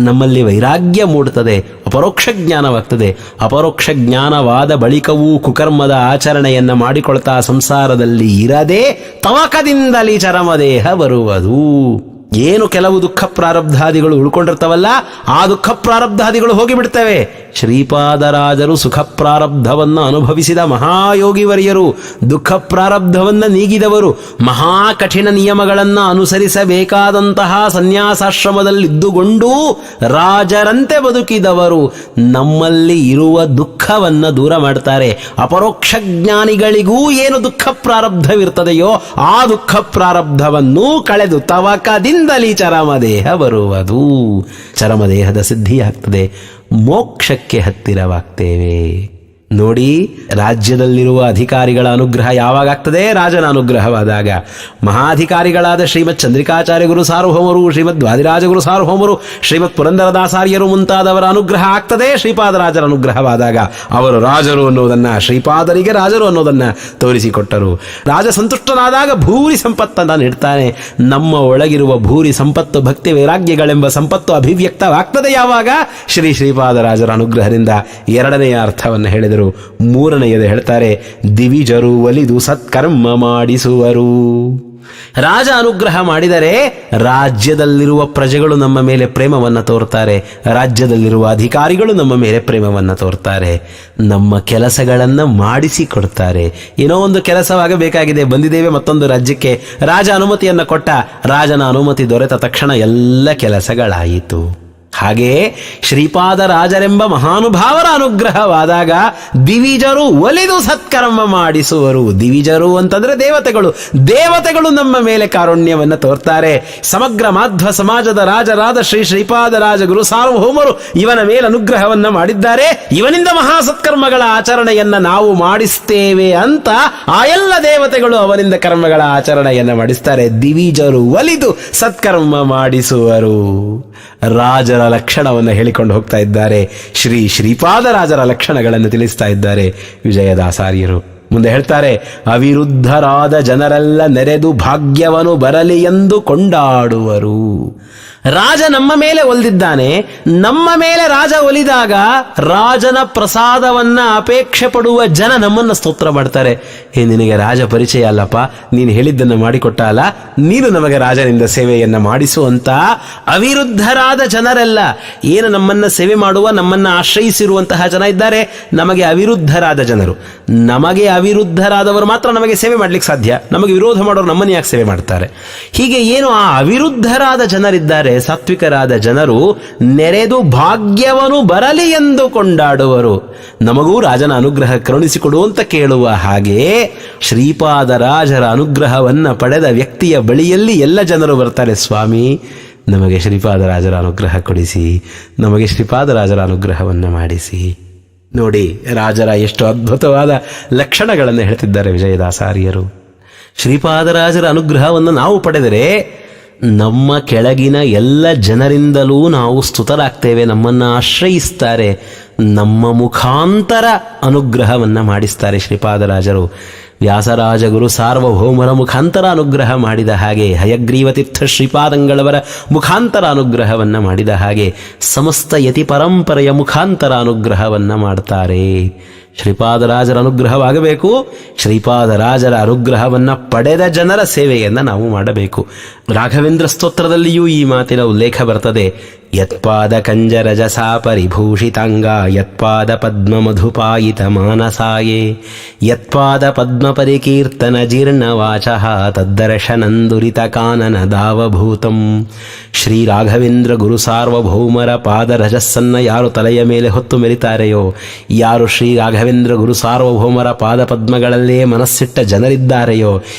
ನಮ್ಮಲ್ಲಿ ವೈರಾಗ್ಯ ಮೂಡುತ್ತದೆ, ಅಪರೋಕ್ಷ ಜ್ಞಾನವಾಗ್ತದೆ. ಅಪರೋಕ್ಷ ಜ್ಞಾನವಾದ ಬಳಿಕವೂ ಕುಕರ್ಮದ ಆಚರಣೆಯನ್ನು ಮಾಡಿಕೊಳ್ತಾ ಸಂಸಾರದಲ್ಲಿ ಇರದೆ ತವಕದಿಂದಲಿ ಚರಮದೇಹ ಬರುವುದು. ಏನು ಕೆಲವು ದುಃಖ ಪ್ರಾರಬ್ಧಾದಿಗಳು ಉಳ್ಕೊಂಡಿರ್ತಾವಲ್ಲ, ಆ ದುಃಖ ಪ್ರಾರಬ್ಧಾದಿಗಳು ಹೋಗಿಬಿಡ್ತವೆ. ಶ್ರೀಪಾದರಾಜರು ಸುಖ ಪ್ರಾರಬ್ಧವನ್ನು ಅನುಭವಿಸಿದ ಮಹಾಯೋಗಿವರ್ಯರು, ದುಃಖ ಪ್ರಾರಬ್ಧವನ್ನು ನೀಗಿದವರು, ಮಹಾ ಕಠಿಣ ನಿಯಮಗಳನ್ನು ಅನುಸರಿಸಬೇಕಾದಂತಹ ಸನ್ಯಾಸಾಶ್ರಮದಲ್ಲಿದ್ದುಕೊಂಡು ರಾಜರಂತೆ ಬದುಕಿದವರು. ನಮ್ಮಲ್ಲಿ ಇರುವ ದುಃಖವನ್ನು ದೂರ ಮಾಡ್ತಾರೆ. ಅಪರೋಕ್ಷ ಜ್ಞಾನಿಗಳಿಗೂ ಏನು ದುಃಖ ಪ್ರಾರಬ್ಧವಿರ್ತದೆಯೋ ಆ ದುಃಖ ಪ್ರಾರಬ್ಧವನ್ನು ಕಳೆದು ತವಕದಿಂದಲಿ ಚರಮದೇಹ ಬರುವುದು. ಚರಮದೇಹದ ಸಿದ್ಧಿಯಾಗ್ತದೆ, ಮೋಕ್ಷಕ್ಕೆ ಹತ್ತಿರವಾಗ್ತೇವೆ. ನೋಡಿ, ರಾಜ್ಯದಲ್ಲಿರುವ ಅಧಿಕಾರಿಗಳ ಅನುಗ್ರಹ ಯಾವಾಗ ಆಗ್ತದೆ? ರಾಜನ ಅನುಗ್ರಹವಾದಾಗ. ಮಹಾಧಿಕಾರಿಗಳಾದ ಶ್ರೀಮತ್ ಚಂದ್ರಿಕಾಚಾರ್ಯ ಗುರು ಸಾರ್ವಭೌಮರು, ಶ್ರೀಮದ್ ವಾದಿರಾಜಗುರು ಸಾರ್ವಭೌಮರು, ಶ್ರೀಮತ್ ಪುರಂದರದಾಸಾರ್ಯರು ಮುಂತಾದವರ ಅನುಗ್ರಹ ಆಗ್ತದೆ ಶ್ರೀಪಾದರಾಜರ ಅನುಗ್ರಹವಾದಾಗ. ಅವರು ರಾಜರು ಅನ್ನೋದನ್ನ, ಶ್ರೀಪಾದರಿಗೆ ರಾಜರು ಅನ್ನೋದನ್ನ ತೋರಿಸಿಕೊಟ್ಟರು. ರಾಜ ಸಂತುಷ್ಟನಾದಾಗ ಭೂರಿ ಸಂಪತ್ತನ್ನು ನೀಡ್ತಾನೆ. ನಮ್ಮ ಒಳಗಿರುವ ಭೂರಿ ಸಂಪತ್ತು, ಭಕ್ತಿ ವೈರಾಗ್ಯಗಳೆಂಬ ಸಂಪತ್ತು ಅಭಿವ್ಯಕ್ತವಾಗ್ತದೆ ಯಾವಾಗ? ಶ್ರೀಪಾದರಾಜರ ಅನುಗ್ರಹದಿಂದ. ಎರಡನೆಯ ಅರ್ಥವನ್ನು ಹೇಳಿದರು. ಮೂರನೆಯದು ಹೇಳ್ತಾರೆ, ದಿವಿಜರು ಒಲಿದು ಸತ್ಕರ್ಮ ಮಾಡಿಸುವರು. ರಾಜ ಅನುಗ್ರಹ ಮಾಡಿದರೆ ರಾಜ್ಯದಲ್ಲಿರುವ ಪ್ರಜೆಗಳು ನಮ್ಮ ಮೇಲೆ ಪ್ರೇಮವನ್ನು ತೋರ್ತಾರೆ, ರಾಜ್ಯದಲ್ಲಿರುವ ಅಧಿಕಾರಿಗಳು ನಮ್ಮ ಮೇಲೆ ಪ್ರೇಮವನ್ನು ತೋರ್ತಾರೆ, ನಮ್ಮ ಕೆಲಸಗಳನ್ನು ಮಾಡಿಸಿಕೊಡ್ತಾರೆ. ಏನೋ ಒಂದು ಕೆಲಸವಾಗಬೇಕಾಗಿದೆ, ಬಂದಿದ್ದೇವೆ ಮತ್ತೊಂದು ರಾಜ್ಯಕ್ಕೆ, ರಾಜ ಅನುಮತಿಯನ್ನು ಕೊಟ್ಟ, ರಾಜನ ಅನುಮತಿ ದೊರೆತ ತಕ್ಷಣ ಎಲ್ಲ ಕೆಲಸಗಳಾಯಿತು. ಹಾಗೆಯೇ ಶ್ರೀಪಾದರಾಜರೆಂಬ ಮಹಾನುಭಾವರ ಅನುಗ್ರಹವಾದಾಗ ದಿವಿಜರು ಒಲಿದು ಸತ್ಕರ್ಮ ಮಾಡಿಸುವರು. ದಿವಿಜರು ಅಂತಂದ್ರೆ ದೇವತೆಗಳು. ದೇವತೆಗಳು ನಮ್ಮ ಮೇಲೆ ಕಾರುಣ್ಯವನ್ನು ತೋರ್ತಾರೆ. ಸಮಗ್ರ ಮಾಧ್ವ ಸಮಾಜದ ರಾಜರಾದ ಶ್ರೀಪಾದರಾಜ ಗುರು ಸಾರ್ವಭೌಮರು ಇವನ ಮೇಲೆ ಅನುಗ್ರಹವನ್ನ ಮಾಡಿದ್ದಾರೆ. ಇವನಿಂದ ಮಹಾ ಸತ್ಕರ್ಮಗಳ ಆಚರಣೆಯನ್ನ ನಾವು ಮಾಡಿಸ್ತೇವೆ ಅಂತ ಆ ಎಲ್ಲ ದೇವತೆಗಳು ಅವನಿಂದ ಕರ್ಮಗಳ ಆಚರಣೆಯನ್ನ ಮಾಡಿಸ್ತಾರೆ. ದಿವಿಜರು ಒಲಿದು ಸತ್ಕರ್ಮ ಮಾಡಿಸುವರು. ರಾಜರ ಲಕ್ಷಣವನ್ನು ಹೇಳಿಕೊಂಡು ಹೋಗ್ತಾ ಇದ್ದಾರೆ. ಶ್ರೀಪಾದರಾಜರ ಲಕ್ಷಣಗಳನ್ನು ತಿಳಿಸ್ತಾ ಇದ್ದಾರೆ ವಿಜಯದಾಸಾರ್ಯರು. ಮುಂದೆ ಹೇಳ್ತಾರೆ, ಅವಿರುದ್ಧರಾದ ಜನರೆಲ್ಲ ನೆರೆದು ಭಾಗ್ಯವನು ಬರಲಿ ಎಂದು ಕೊಂಡಾಡುವರು. ರಾಜ ನಮ್ಮ ಮೇಲೆ ಒಲಿದಿದ್ದಾನೆ, ನಮ್ಮ ಮೇಲೆ ರಾಜ ಒಲಿದಾಗ ರಾಜನ ಪ್ರಸಾದವನ್ನ ಅಪೇಕ್ಷೆ ಪಡುವ ಜನ ನಮ್ಮನ್ನ ಸ್ತೋತ್ರ ಮಾಡ್ತಾರೆ. ನಿನಗೆ ರಾಜ ಪರಿಚಯ ಅಲ್ಲಪ್ಪ, ನೀನು ಹೇಳಿದ್ದನ್ನು ಮಾಡಿಕೊಟ್ಟ ಅಲ್ಲ, ನೀನು ನಮಗೆ ರಾಜನಿಂದ ಸೇವೆಯನ್ನ ಮಾಡಿಸುವಂತ ಅವಿರುದ್ಧರಾದ ಜನರೆಲ್ಲ ಏನು ನಮ್ಮನ್ನ ಸೇವೆ ಮಾಡುವ, ನಮ್ಮನ್ನ ಆಶ್ರಯಿಸಿರುವಂತಹ ಜನ ಇದ್ದಾರೆ, ನಮಗೆ ಅವಿರುದ್ಧರಾದ ಜನರು. ನಮಗೆ ಅವಿರುದ್ಧರಾದವರು ಮಾತ್ರ ನಮಗೆ ಸೇವೆ ಮಾಡ್ಲಿಕ್ಕೆ ಸಾಧ್ಯ, ನಮಗೆ ವಿರೋಧ ಮಾಡೋರು ನಮ್ಮನ್ನು ಯಾಕೆ ಸೇವೆ ಮಾಡ್ತಾರೆ? ಹೀಗೆ ಏನು ಆ ಅವಿರುದ್ಧರಾದ ಜನರಿದ್ದಾರೆ, ಸಾತ್ವಿಕರಾದ ಜನರು ನೆರೆದು ಭಾಗ್ಯವನು ಬರಲಿ ಎಂದು ಕೊಂಡಾಡುವರು. ನಮಗೂ ರಾಜನ ಅನುಗ್ರಹ ಕರುಣಿಸಿಕೊಡು ಅಂತ ಕೇಳುವ ಹಾಗೆ ಶ್ರೀಪಾದರಾಜರ ಅನುಗ್ರಹವನ್ನ ಪಡೆದ ವ್ಯಕ್ತಿಯ ಬಳಿಯಲ್ಲಿ ಎಲ್ಲ ಜನರು ಬರ್ತಾರೆ. ಸ್ವಾಮಿ, ನಮಗೆ ಶ್ರೀಪಾದರಾಜರ ಅನುಗ್ರಹ ಕೊಡಿಸಿ, ನಮಗೆ ಶ್ರೀಪಾದರಾಜರ ಅನುಗ್ರಹವನ್ನ ಮಾಡಿಸಿ. ನೋಡಿ, ರಾಜರ ಎಷ್ಟು ಅದ್ಭುತವಾದ ಲಕ್ಷಣಗಳನ್ನು ಹೇಳ್ತಿದ್ದಾರೆ ವಿಜಯದಾಸಾರ್ಯರು. ಶ್ರೀಪಾದರಾಜರ ಅನುಗ್ರಹವನ್ನು ನಾವು ಪಡೆದರೆ ನಮ್ಮ ಕೆಳಗಿನ ಎಲ್ಲ ಜನರಿಂದಲೂ ನಾವು ಸ್ತುತರಾಗ್ತೇವೆ, ನಮ್ಮನ್ನು ಆಶ್ರಯಿಸ್ತಾರೆ, ನಮ್ಮ ಮುಖಾಂತರ ಅನುಗ್ರಹವನ್ನ ಮಾಡಿಸ್ತಾರೆ ಶ್ರೀಪಾದರಾಜರು. ವ್ಯಾಸರಾಜ ಗುರು ಸಾರ್ವಭೌಮರ ಮುಖಾಂತರ ಅನುಗ್ರಹ ಮಾಡಿದ ಹಾಗೆ, ಹಯಗ್ರೀವ ತೀರ್ಥ ಶ್ರೀಪಾದಂಗಳವರ ಮುಖಾಂತರ ಅನುಗ್ರಹವನ್ನ ಮಾಡಿದ ಹಾಗೆ ಸಮಸ್ತ ಯತಿ ಪರಂಪರೆಯ ಮುಖಾಂತರ ಅನುಗ್ರಹವನ್ನ ಮಾಡ್ತಾರೆ. ಶ್ರೀಪಾದರಾಜರ ಅನುಗ್ರಹವಾಗಬೇಕು. ಶ್ರೀಪಾದರಾಜರ ಅನುಗ್ರಹವನ್ನ ಪಡೆದ ಜನರ ಸೇವೆಯನ್ನ ನಾವು ಮಾಡಬೇಕು. ರಾಘವೇಂದ್ರ ಸ್ತೋತ್ರದಲ್ಲಿಯೂ ಈ ಮಾತಿನ ಉಲ್ಲೇಖ ಬರ್ತದೆ. ಯತ್ಪಾದ ಕಂಜರಜಸಾ ಪರಿಭೂಷಿತಾಂಗ ಯತ್ಪಾದ ಪದ್ಮ ಮಧುಪಾಯಿತ ಮಾನಸಾಯೇ ಯತ್ಪಾದ ಪದ್ಮ ಪರಿಕೀರ್ತನ ಜೀರ್ಣವಾಚಃ ತದ್ದರ್ಶನಂದುರಿತ ಕಾನನ ದಾವಭೂತಂ. ಶ್ರೀ ರಾಘವೇಂದ್ರ ಗುರು ಸಾರ್ವಭೌಮರ ಪಾದರಜಸ್ಸನ್ನ ಯಾರು ತಲೆಯ ಮೇಲೆ ಹೊತ್ತು ಮೆರಿತಾರೆಯೋ, ಯಾರು ಶ್ರೀ ರಾಘವೇಂದ್ರ ಗುರು ಸಾರ್ವಭೌಮರ ಪಾದ ಪದ್ಮಗಳಲ್ಲೇ ಮನಸ್ಸಿಟ್ಟ ಜನರಿದ್ದಾರೆಯೋ,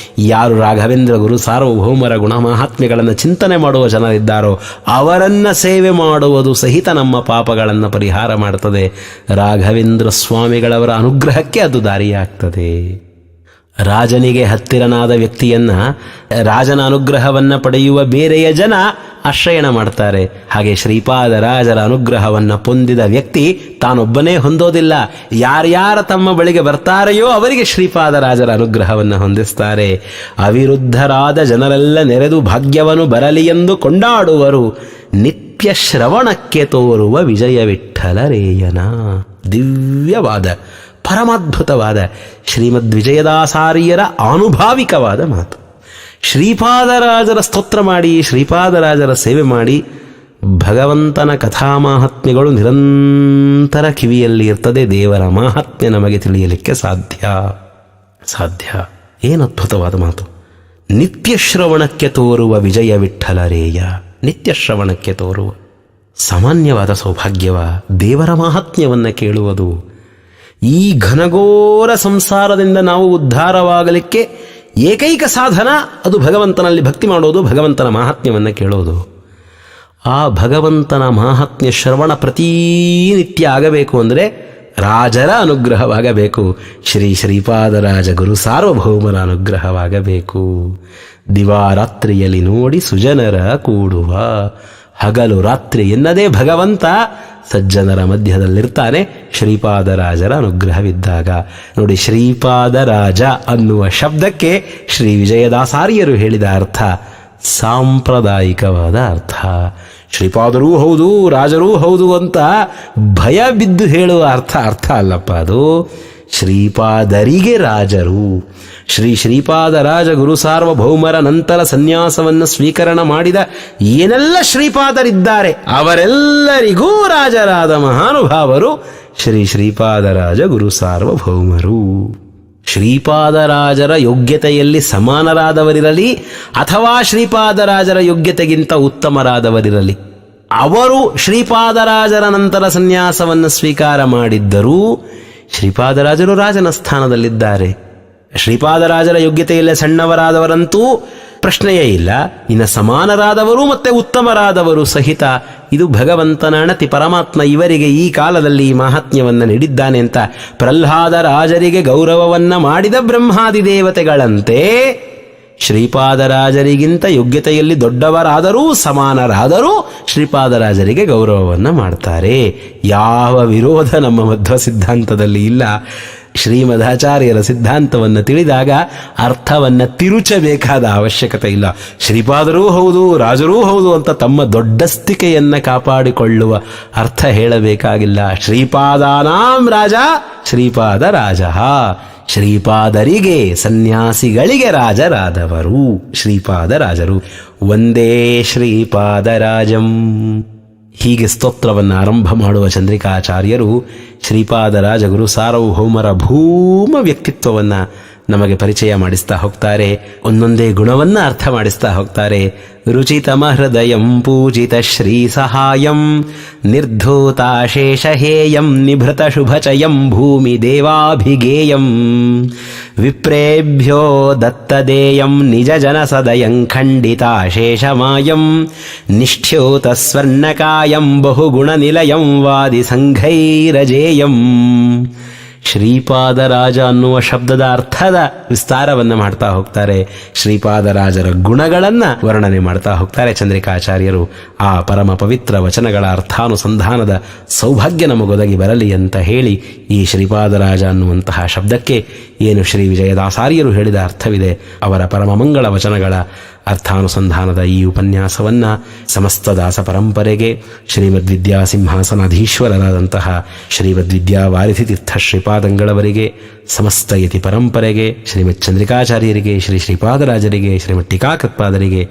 ಯಾರು ರಾಘವೇಂದ್ರ ಗುರು ಸಾರ್ವಭೌಮರ ಗುಣಮಹಾತ್ಮ್ಯಗಳನ್ನು ಚಿಂತನೆ ಮಾಡುವ ಜನರಿದ್ದಾರೋ ಅವರನ್ನ ಸೇವೆ ಮಾಡುವುದು ಸಹಿತ ನಮ್ಮ ಪಾಪಗಳನ್ನು ಪರಿಹಾರ ಮಾಡುತ್ತದೆ. ರಾಘವೇಂದ್ರ ಸ್ವಾಮಿಗಳವರ ಅನುಗ್ರಹಕ್ಕೆ ಅದು ದಾರಿಯಾಗ್ತದೆ. ರಾಜನಿಗೆ ಹತ್ತಿರನಾದ ವ್ಯಕ್ತಿಯನ್ನ, ರಾಜನ ಅನುಗ್ರಹವನ್ನ ಪಡೆಯುವ ಬೇರೆಯ ಜನ ಆಶ್ರಯಣ ಮಾಡ್ತಾರೆ. ಹಾಗೆ ಶ್ರೀಪಾದರಾಜರ ಅನುಗ್ರಹವನ್ನ ಹೊಂದಿದ ವ್ಯಕ್ತಿ ತಾನೊಬ್ಬನೇ ಹೊಂದೋದಿಲ್ಲ, ಯಾರ್ಯಾರ ತಮ್ಮ ಬಳಿಗೆ ಬರ್ತಾರೆಯೋ ಅವರಿಗೆ ಶ್ರೀಪಾದರಾಜರ ಅನುಗ್ರಹವನ್ನ ಹೊಂದಿಸ್ತಾರೆ. ಅವಿರುದ್ಧರಾದ ಜನರೆಲ್ಲ ನೆರೆದು ಭಾಗ್ಯವನು ಬರಲಿ ಎಂದು ಕೊಂಡಾಡುವರು. ನಿತ್ಯ ಶ್ರವಣಕ್ಕೆ ತೋರುವ ವಿಜಯ ವಿಠ್ಠಲರೇಯನ. ದಿವ್ಯವಾದ, ಪರಮಾದ್ಭುತವಾದ ಶ್ರೀಮದ್ ವಿಜಯದಾಸಾರ್ಯರ ಆನುಭಾವಿಕವಾದ ಮಾತು. ಶ್ರೀಪಾದರಾಜರ ಸ್ತೋತ್ರ ಮಾಡಿ, ಶ್ರೀಪಾದರಾಜರ ಸೇವೆ ಮಾಡಿ, ಭಗವಂತನ ಕಥಾಮಾಹಾತ್ಮ್ಯಗಳು ನಿರಂತರ ಕಿವಿಯಲ್ಲಿ ಇರ್ತದೆ. ದೇವರ ಮಾಹಾತ್ಮ್ಯ ನಮಗೆ ತಿಳಿಯಲಿಕ್ಕೆ ಸಾಧ್ಯ. ಏನು ಅದ್ಭುತವಾದ ಮಾತು. ನಿತ್ಯ ಶ್ರವಣಕ್ಕೆ ತೋರುವ ವಿಜಯ ವಿಠ್ಠಲರೇಯ. ನಿತ್ಯ ಶ್ರವಣಕ್ಕೆ ತೋರುವ ಸಾಮಾನ್ಯವಾದ ಸೌಭಾಗ್ಯವ ದೇವರ ಮಾಹಾತ್ಮ್ಯವನ್ನು ಕೇಳುವುದು. ಈ ಘನಘೋರ ಸಂಸಾರದಿಂದ ನಾವು ಉದ್ಧಾರವಾಗಲಿಕ್ಕೆ ಏಕೈಕ ಸಾಧನ ಅದು ಭಗವಂತನಲ್ಲಿ ಭಕ್ತಿ ಮಾಡೋದು, ಭಗವಂತನ ಮಾಹಾತ್ಮ್ಯವನ್ನು ಕೇಳೋದು. ಆ ಭಗವಂತನ ಮಾಹಾತ್ಮ್ಯ ಶ್ರವಣ ಪ್ರತಿನಿತ್ಯ ಆಗಬೇಕು ಅಂದರೆ ರಾಜರ ಅನುಗ್ರಹವಾಗಬೇಕು. ಶ್ರೀಪಾದರಾಜ ಗುರು ಸಾರ್ವಭೌಮರ ಅನುಗ್ರಹವಾಗಬೇಕು. ದಿವಾರಾತ್ರಿಯಲ್ಲಿ ನೋಡಿ ಸುಜನರ ಕೂಡುವ. ಹಗಲು ರಾತ್ರಿ ಎನ್ನದೇ ಭಗವಂತ ಸಜ್ಜನರ ಮಧ್ಯದಲ್ಲಿರ್ತಾನೆ ಶ್ರೀಪಾದರಾಜರ ಅನುಗ್ರಹವಿದ್ದಾಗ. ನೋಡಿ, ಶ್ರೀಪಾದರಾಜ ಅನ್ನುವ ಶಬ್ದಕ್ಕೆ ಶ್ರೀ ವಿಜಯದಾಸಾರ್ಯರು ಹೇಳಿದ ಅರ್ಥ ಸಾಂಪ್ರದಾಯಿಕವಾದ ಅರ್ಥ. ಶ್ರೀಪಾದರೂ ಹೌದು, ರಾಜರೂ ಹೌದು ಅಂತ ಭಯ ಬಿದ್ದು ಹೇಳುವ ಅರ್ಥ ಅಲ್ಲಪ್ಪ. ಅದು ಶ್ರೀಪಾದರಿಗೆ ರಾಜರು. ಶ್ರೀಪಾದರಾಜ ಗುರು ಸಾರ್ವಭೌಮರ ನಂತರ ಸನ್ಯಾಸವನ್ನು ಸ್ವೀಕರಣ ಮಾಡಿದ ಏನೆಲ್ಲ ಶ್ರೀಪಾದರಿದ್ದಾರೆ ಅವರೆಲ್ಲರಿಗೂ ರಾಜರಾದ ಮಹಾನುಭಾವರು ಶ್ರೀಪಾದರಾಜ ಗುರು ಸಾರ್ವಭೌಮರು. ಶ್ರೀಪಾದರಾಜರ ಯೋಗ್ಯತೆಯಲ್ಲಿ ಸಮಾನರಾದವರಿರಲಿ ಅಥವಾ ಶ್ರೀಪಾದರಾಜರ ಯೋಗ್ಯತೆಗಿಂತ ಉತ್ತಮರಾದವರಿರಲಿ, ಅವರು ಶ್ರೀಪಾದರಾಜರ ನಂತರ ಸನ್ಯಾಸವನ್ನು ಸ್ವೀಕಾರ ಮಾಡಿದ್ದರೂ ಶ್ರೀಪಾದರಾಜರು ರಾಜನ ಸ್ಥಾನದಲ್ಲಿದ್ದಾರೆ. ಶ್ರೀಪಾದರಾಜರ ಯೋಗ್ಯತೆಯಲ್ಲೇ ಸಣ್ಣವರಾದವರಂತೂ ಪ್ರಶ್ನೆಯೇ ಇಲ್ಲ. ಇನ್ನು ಸಮಾನರಾದವರು ಮತ್ತೆ ಉತ್ತಮರಾದವರು ಸಹಿತ ಇದು ಭಗವಂತನ ಅಣತಿ. ಪರಮಾತ್ಮ ಇವರಿಗೆ ಈ ಕಾಲದಲ್ಲಿ ಈ ಮಹಾತ್ಮ್ಯವನ್ನು ನೀಡಿದ್ದಾನೆ ಅಂತ ಪ್ರಹ್ಲಾದ ರಾಜರಿಗೆ ಗೌರವವನ್ನ ಮಾಡಿದ ಬ್ರಹ್ಮಾದಿ ದೇವತೆಗಳಂತೆ ಶ್ರೀಪಾದರಾಜರಿಗಿಂತ ಯೋಗ್ಯತೆಯಲ್ಲಿ ದೊಡ್ಡವರಾದರೂ ಸಮಾನರಾದರೂ ಶ್ರೀಪಾದರಾಜರಿಗೆ ಗೌರವವನ್ನು ಮಾಡ್ತಾರೆ. ಯಾವ ವಿರೋಧ ನಮ್ಮ ಮಧ್ವ ಸಿದ್ಧಾಂತದಲ್ಲಿ ಇಲ್ಲ. ಶ್ರೀಮದಾಚಾರ್ಯರ ಸಿದ್ಧಾಂತವನ್ನು ತಿಳಿದಾಗ ಅರ್ಥವನ್ನು ತಿರುಚಬೇಕಾದ ಅವಶ್ಯಕತೆ ಇಲ್ಲ. ಶ್ರೀಪಾದರೂ ಹೌದು, ರಾಜರೂ ಹೌದು ಅಂತ ತಮ್ಮ ದೊಡ್ಡಸ್ತಿಕೆಯನ್ನು ಕಾಪಾಡಿಕೊಳ್ಳುವ ಅರ್ಥ ಹೇಳಬೇಕಾಗಿಲ್ಲ. ಶ್ರೀಪಾದಾನಾಂ ರಾಜ ಶ್ರೀಪಾದ ರಾಜ, ಶ್ರೀಪಾದರಿಗೆ ಸನ್ಯಾಸಿಗಳಿಗೆ ರಾಜರಾದವರು ಶ್ರೀಪಾದರಾಜರು. ಒಂದೇ ಶ್ರೀಪಾದರಾಜಂ. ಹೀಗೆ ಸ್ತೋತ್ರವನ್ನು ಆರಂಭ ಮಾಡುವ ಚಂದ್ರಿಕಾಚಾರ್ಯರು ಶ್ರೀಪಾದರಾಜಗುರು ಸಾರ್ವಭೌಮರ ಭೂಮ ವ್ಯಕ್ತಿತ್ವವನ್ನು ನಮಗೆ ಪರಿಚಯ ಮಾಡಿಸ್ತಾ ಹೋಗ್ತಾರೆ. ಒಂದೊಂದೇ ಗುಣವನ್ನು ಅರ್ಥ ಮಾಡಿಸ್ತಾ ಹೋಗ್ತಾರೆ. ರುಚಿತಮ ಹೃದಯಂ ಪೂಜಿತ ಶ್ರೀ ಸಹಾಯಂ ನಿರ್ಧೂತಾಶೇಷಹೇಯಂ ನಿಭೃತ ಶುಭಚಯಂ ಭೂಮಿ ದೇವಾಭಿಗೇಯಂ ವಿಪ್ರೇಭ್ಯೋ ದತ್ತದೇಯಂ ನಿಜ ಜನ ಸದಯಂ ಖಂಡಿತಾಶೇಷಮಾಯಂ ನಿಷ್ಠ್ಯೋತ ಸ್ವರ್ಣಕಾಯಂ ಬಹುಗುಣ ನಿಲಯಂ ವಾದಿ ಸಂಘೈರಜೇಯಂ. ಶ್ರೀಪಾದರಾಜ ಅನ್ನುವ ಶಬ್ದದ ಅರ್ಥದ ವಿಸ್ತಾರವನ್ನು ಮಾಡ್ತಾ ಹೋಗ್ತಾರೆ. ಶ್ರೀಪಾದರಾಜರ ಗುಣಗಳನ್ನು ವರ್ಣನೆ ಮಾಡ್ತಾ ಹೋಗ್ತಾರೆ ಚಂದ್ರಿಕಾಚಾರ್ಯರು. ಆ ಪರಮ ಪವಿತ್ರ ವಚನಗಳ ಅರ್ಥಾನುಸಂಧಾನದ ಸೌಭಾಗ್ಯ ನಮಗೊದಗಿ ಬರಲಿ ಅಂತ ಹೇಳಿ ಈ ಶ್ರೀಪಾದರಾಜ ಅನ್ನುವಂತಹ ಶಬ್ದಕ್ಕೆ ಏನು ಶ್ರೀ ವಿಜಯದಾಸಾರ್ಯರು ಹೇಳಿದ ಅರ್ಥವಿದೆ, ಅವರ ಪರಮಮಂಗಳ ವಚನಗಳ ಅರ್ಥಾನುಸಂಧಾನದ ಈ ಉಪನ್ಯಾಸವನ್ನು ಸಮಸ್ತ ದಾಸ ಪರಂಪರೆಗೆ ಶ್ರೀಮದ್ವಿದ್ಯಾ ಸಿಂಹಾಸನಾಧೀಶ್ವರರಾದಂತಹ ಶ್ರೀಮದ್ವಿದ್ಯಾ ವಾರಿಧಿತೀರ್ಥ ಶ್ರೀಪಾದಂಗಳವರಿಗೆ, ಸಮಸ್ತ ಯತಿ ಪರಂಪರೆಗೆ, ಶ್ರೀಮತ್ ಚಂದ್ರಿಕಾಚಾರ್ಯರಿಗೆ, ಶ್ರೀ ಶ್ರೀಪಾದರಾಜರಿಗೆ, ಶ್ರೀಮತ್ ಟೀಕಾಕೃತ್ಪಾದರಿಗೆ,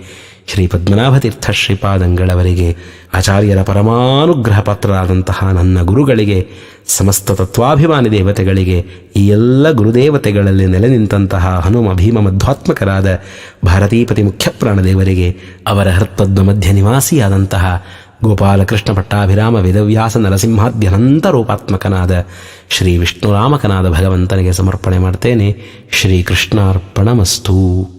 ಶ್ರೀ ಪದ್ಮನಾಭತೀರ್ಥ ಶ್ರೀಪಾದಂಗಳವರಿಗೆ, ಆಚಾರ್ಯರ ಪರಮಾನುಗ್ರಹ ಪಾತ್ರರಾದಂತಹ ನನ್ನ ಗುರುಗಳಿಗೆ, ಸಮಸ್ತ ತತ್ವಾಭಿಮಾನಿ ದೇವತೆಗಳಿಗೆ, ಈ ಎಲ್ಲ ಗುರುದೇವತೆಗಳಲ್ಲಿ ನೆಲೆ ನಿಂತಹ ಹನುಮ ಭೀಮ ಮಧ್ವಾತ್ಮಕರಾದ ಭಾರತೀಪತಿ ಮುಖ್ಯಪ್ರಾಣದೇವರಿಗೆ, ಅವರ ಹೃತ್ಪದ್ಮ ಮಧ್ಯ ನಿವಾಸಿಯಾದಂತಹ ಗೋಪಾಲಕೃಷ್ಣ ಪಟ್ಟಾಭಿರಾಮ ವೇದವ್ಯಾಸ ನರಸಿಂಹಾದ್ಯನಂತ ರೂಪಾತ್ಮಕನಾದ ಶ್ರೀ ವಿಷ್ಣುರಾಮಕನಾದ ಭಗವಂತನಿಗೆ ಸಮರ್ಪಣೆ ಮಾಡ್ತೇನೆ. ಶ್ರೀಕೃಷ್ಣಾರ್ಪಣಮಸ್ತು.